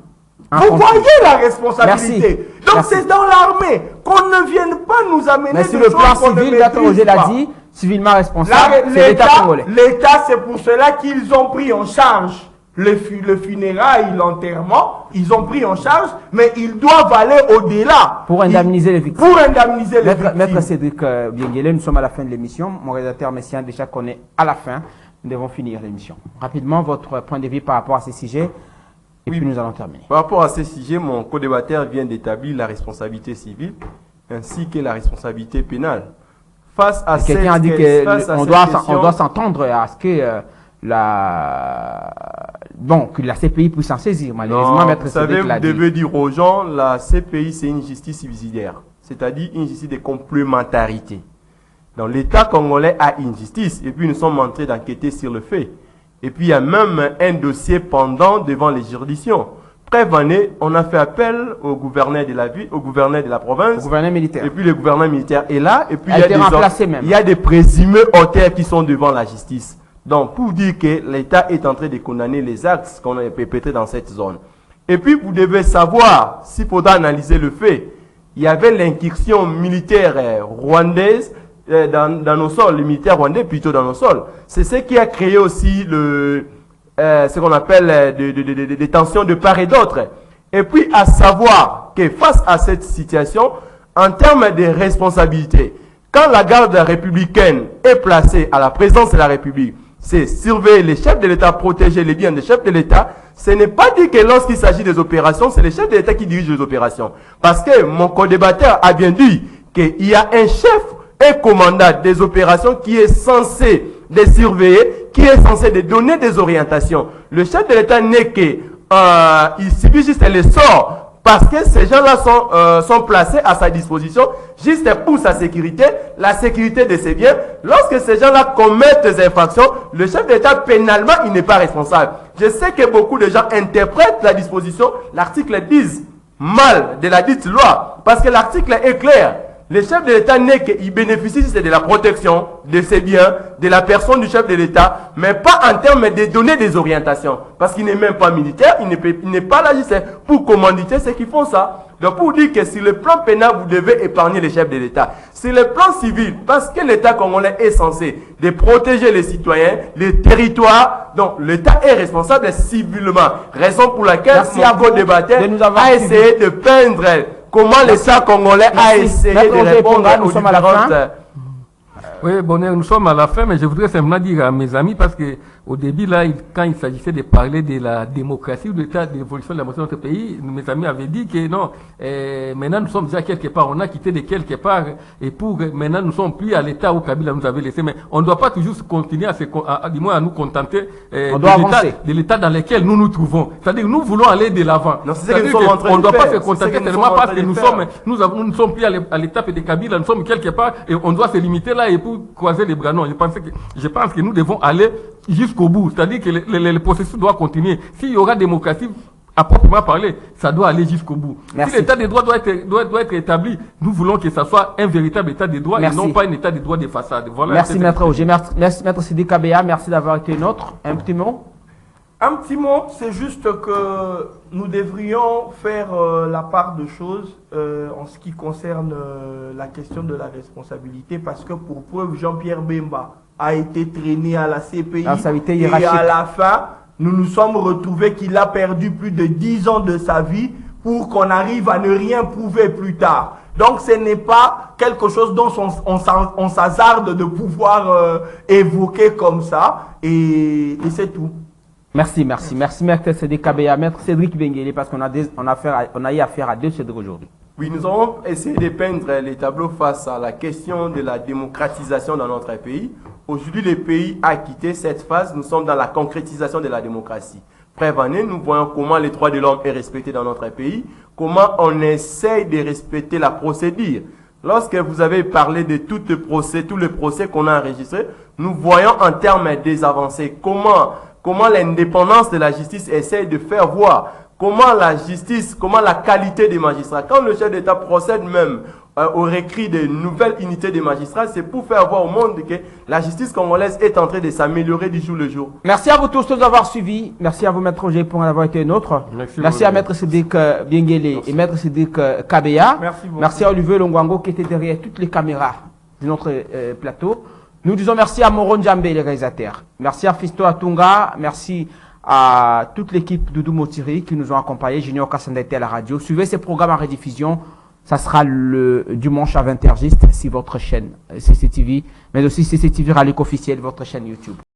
Vous voyez la responsabilité. Merci. Donc c'est dans l'armée qu'on ne vienne pas nous amener mais sur le plan civil, Maître Roger l'a dit, civilement responsable, c'est l'État congolais. L'État, c'est pour cela qu'ils ont pris en charge le funérail, l'enterrement, ils ont pris en charge, mais ils doivent aller au-delà. Pour indemniser les victimes. Pour indemniser les victimes. Maître Cédric Bienguele, nous sommes à la fin de l'émission. Mon rédacteur Messien déjà qu'on est à la fin. Nous devons finir l'émission. Rapidement, votre point de vue par rapport à ces sujets, et puis nous allons terminer. Par rapport à ces sujets, mon co-débatteur vient d'établir la responsabilité civile ainsi que la responsabilité pénale. Face à quelqu'un a dit qu'on doit s'entendre à ce que que la CPI puisse s'en saisir. Malheureusement, vous savez, vous devez dire aux gens, la CPI c'est une justice subsidiaire, c'est-à-dire une justice de complémentarité. Donc l'État congolais a une justice et puis nous sommes en train d'enquêter sur le fait. Et puis il y a même un dossier pendant devant les juridictions. Preuve année, on a fait appel au gouverneur de la ville, au gouverneur de la province, au gouverneur militaire. Et puis le gouverneur militaire est là. Et puis il y a des présumés auteurs qui sont devant la justice. Donc pour dire que l'État est en train de condamner les actes qu'on a perpétrés dans cette zone. Et puis vous devez savoir, s'il faudra analyser le fait, il y avait l'incursion militaire rwandaise dans nos sols, les militaires rwandais plutôt dans nos sols. C'est ce qui a créé aussi ce qu'on appelle des tensions de part et d'autre. Et puis à savoir que face à cette situation, en termes de responsabilité, quand la garde républicaine est placée à la présidence de la République, c'est surveiller les chefs de l'État, protéger les biens des chefs de l'État. Ce n'est pas dit que lorsqu'il s'agit des opérations, c'est les chefs de l'État qui dirigent les opérations. Parce que mon co-débatteur a bien dit qu'il y a un chef, un commandant des opérations qui est censé les surveiller, qui est censé les donner des orientations. Le chef de l'État n'est que, il subit juste les sorts parce que ces gens-là sont placés à sa disposition juste pour sa sécurité, la sécurité de ses biens. Lorsque ces gens-là commettent des infractions, le chef d'État, pénalement, il n'est pas responsable. Je sais que beaucoup de gens interprètent la disposition, l'article 10, mal de la dite loi, parce que l'article est clair. Le chef de l'État n'est qu'il bénéficie de la protection de ses biens, de la personne du chef de l'État, mais pas en termes de donner des orientations. Parce qu'il n'est même pas militaire, il n'est pas là juste pour commanditer ceux qui font ça. Donc pour dire que sur le plan pénal, vous devez épargner les chefs de l'État. Sur le plan civil, parce que l'État congolais est censé de protéger les citoyens, les territoires, donc l'État est responsable civilement. Raison pour laquelle mon co-débatteur a essayé de peindre comment l'État congolais a essayé de répondre aux différentes... Oui, Bonheur, nous sommes à la fin, mais je voudrais simplement dire à mes amis, parce que au début, là, quand il s'agissait de parler de la démocratie ou de l'état d'évolution de la démocratie de notre pays, mes amis avaient dit que non, maintenant nous sommes déjà quelque part, on a quitté de quelque part, et pour maintenant nous sommes plus à l'état où Kabila nous avait laissé, mais on ne doit pas toujours continuer du moins à nous contenter de l'état dans lequel nous nous trouvons. C'est-à-dire, nous voulons aller de l'avant. On ne doit pas se contenter tellement parce que nous ne sommes plus à l'étape de Kabila, nous sommes quelque part, et on doit se limiter là et pour croiser les bras. Non, je pense que nous devons aller jusqu'au bout. C'est-à-dire que le processus doit continuer. S'il y aura démocratie, à proprement parler, ça doit aller jusqu'au bout. Merci. Si l'état des droits doit être établi, nous voulons que ça soit un véritable état des droits et non pas un état des droits de façade. Voilà. Merci Maître Roger. Merci Maître Sidi Kabea. Merci d'avoir été nôtre. Un petit mot? Un petit mot, c'est juste que nous devrions faire la part de choses en ce qui concerne la question de la responsabilité, parce que pour preuve, Jean-Pierre Bemba a été traîné à la CPI et à la fin, nous nous sommes retrouvés qu'il a perdu plus de 10 ans de sa vie pour qu'on arrive à ne rien prouver plus tard. Donc ce n'est pas quelque chose dont on s'hasarde de pouvoir évoquer comme ça, et c'est tout. Merci Maître Sidi Kabea, Maître Cédric Benguele, parce qu'on a eu affaire à deux Cédric aujourd'hui. Oui, nous avons essayé de peindre les tableaux face à la question de la démocratisation dans notre pays. Aujourd'hui, le pays a quitté cette phase. Nous sommes dans la concrétisation de la démocratie. Preuve en est, nous voyons comment les droits de l'homme est respecté dans notre pays, comment on essaye de respecter la procédure. Lorsque vous avez parlé de tous les procès qu'on a enregistrés, nous voyons en termes des avancées comment l'indépendance de la justice essaye de faire voir comment la justice, comment la qualité des magistrats. Quand le chef d'État procède même au récrit de nouvelles unités des magistrats, c'est pour faire voir au monde que la justice congolaise est en train de s'améliorer du jour le jour. Merci à vous tous de nous avoir suivis. Merci à vous, Maître Roger, pour en avoir été nôtre. Merci à Maître Cédric Benguele et Maître Cédric Kabea. Merci à Olivier Longwango qui était derrière toutes les caméras de notre plateau. Nous disons merci à Moron Djambé, les réalisateurs. Merci à Fisto Atunga. Merci à toute l'équipe Doudou Motiri qui nous ont accompagnés. Junior Kassanda était à la radio. Suivez ces programmes en rediffusion. Ça sera le dimanche à 20h, sur votre chaîne CCTV, mais aussi CCTV Rallye officiel, votre chaîne YouTube.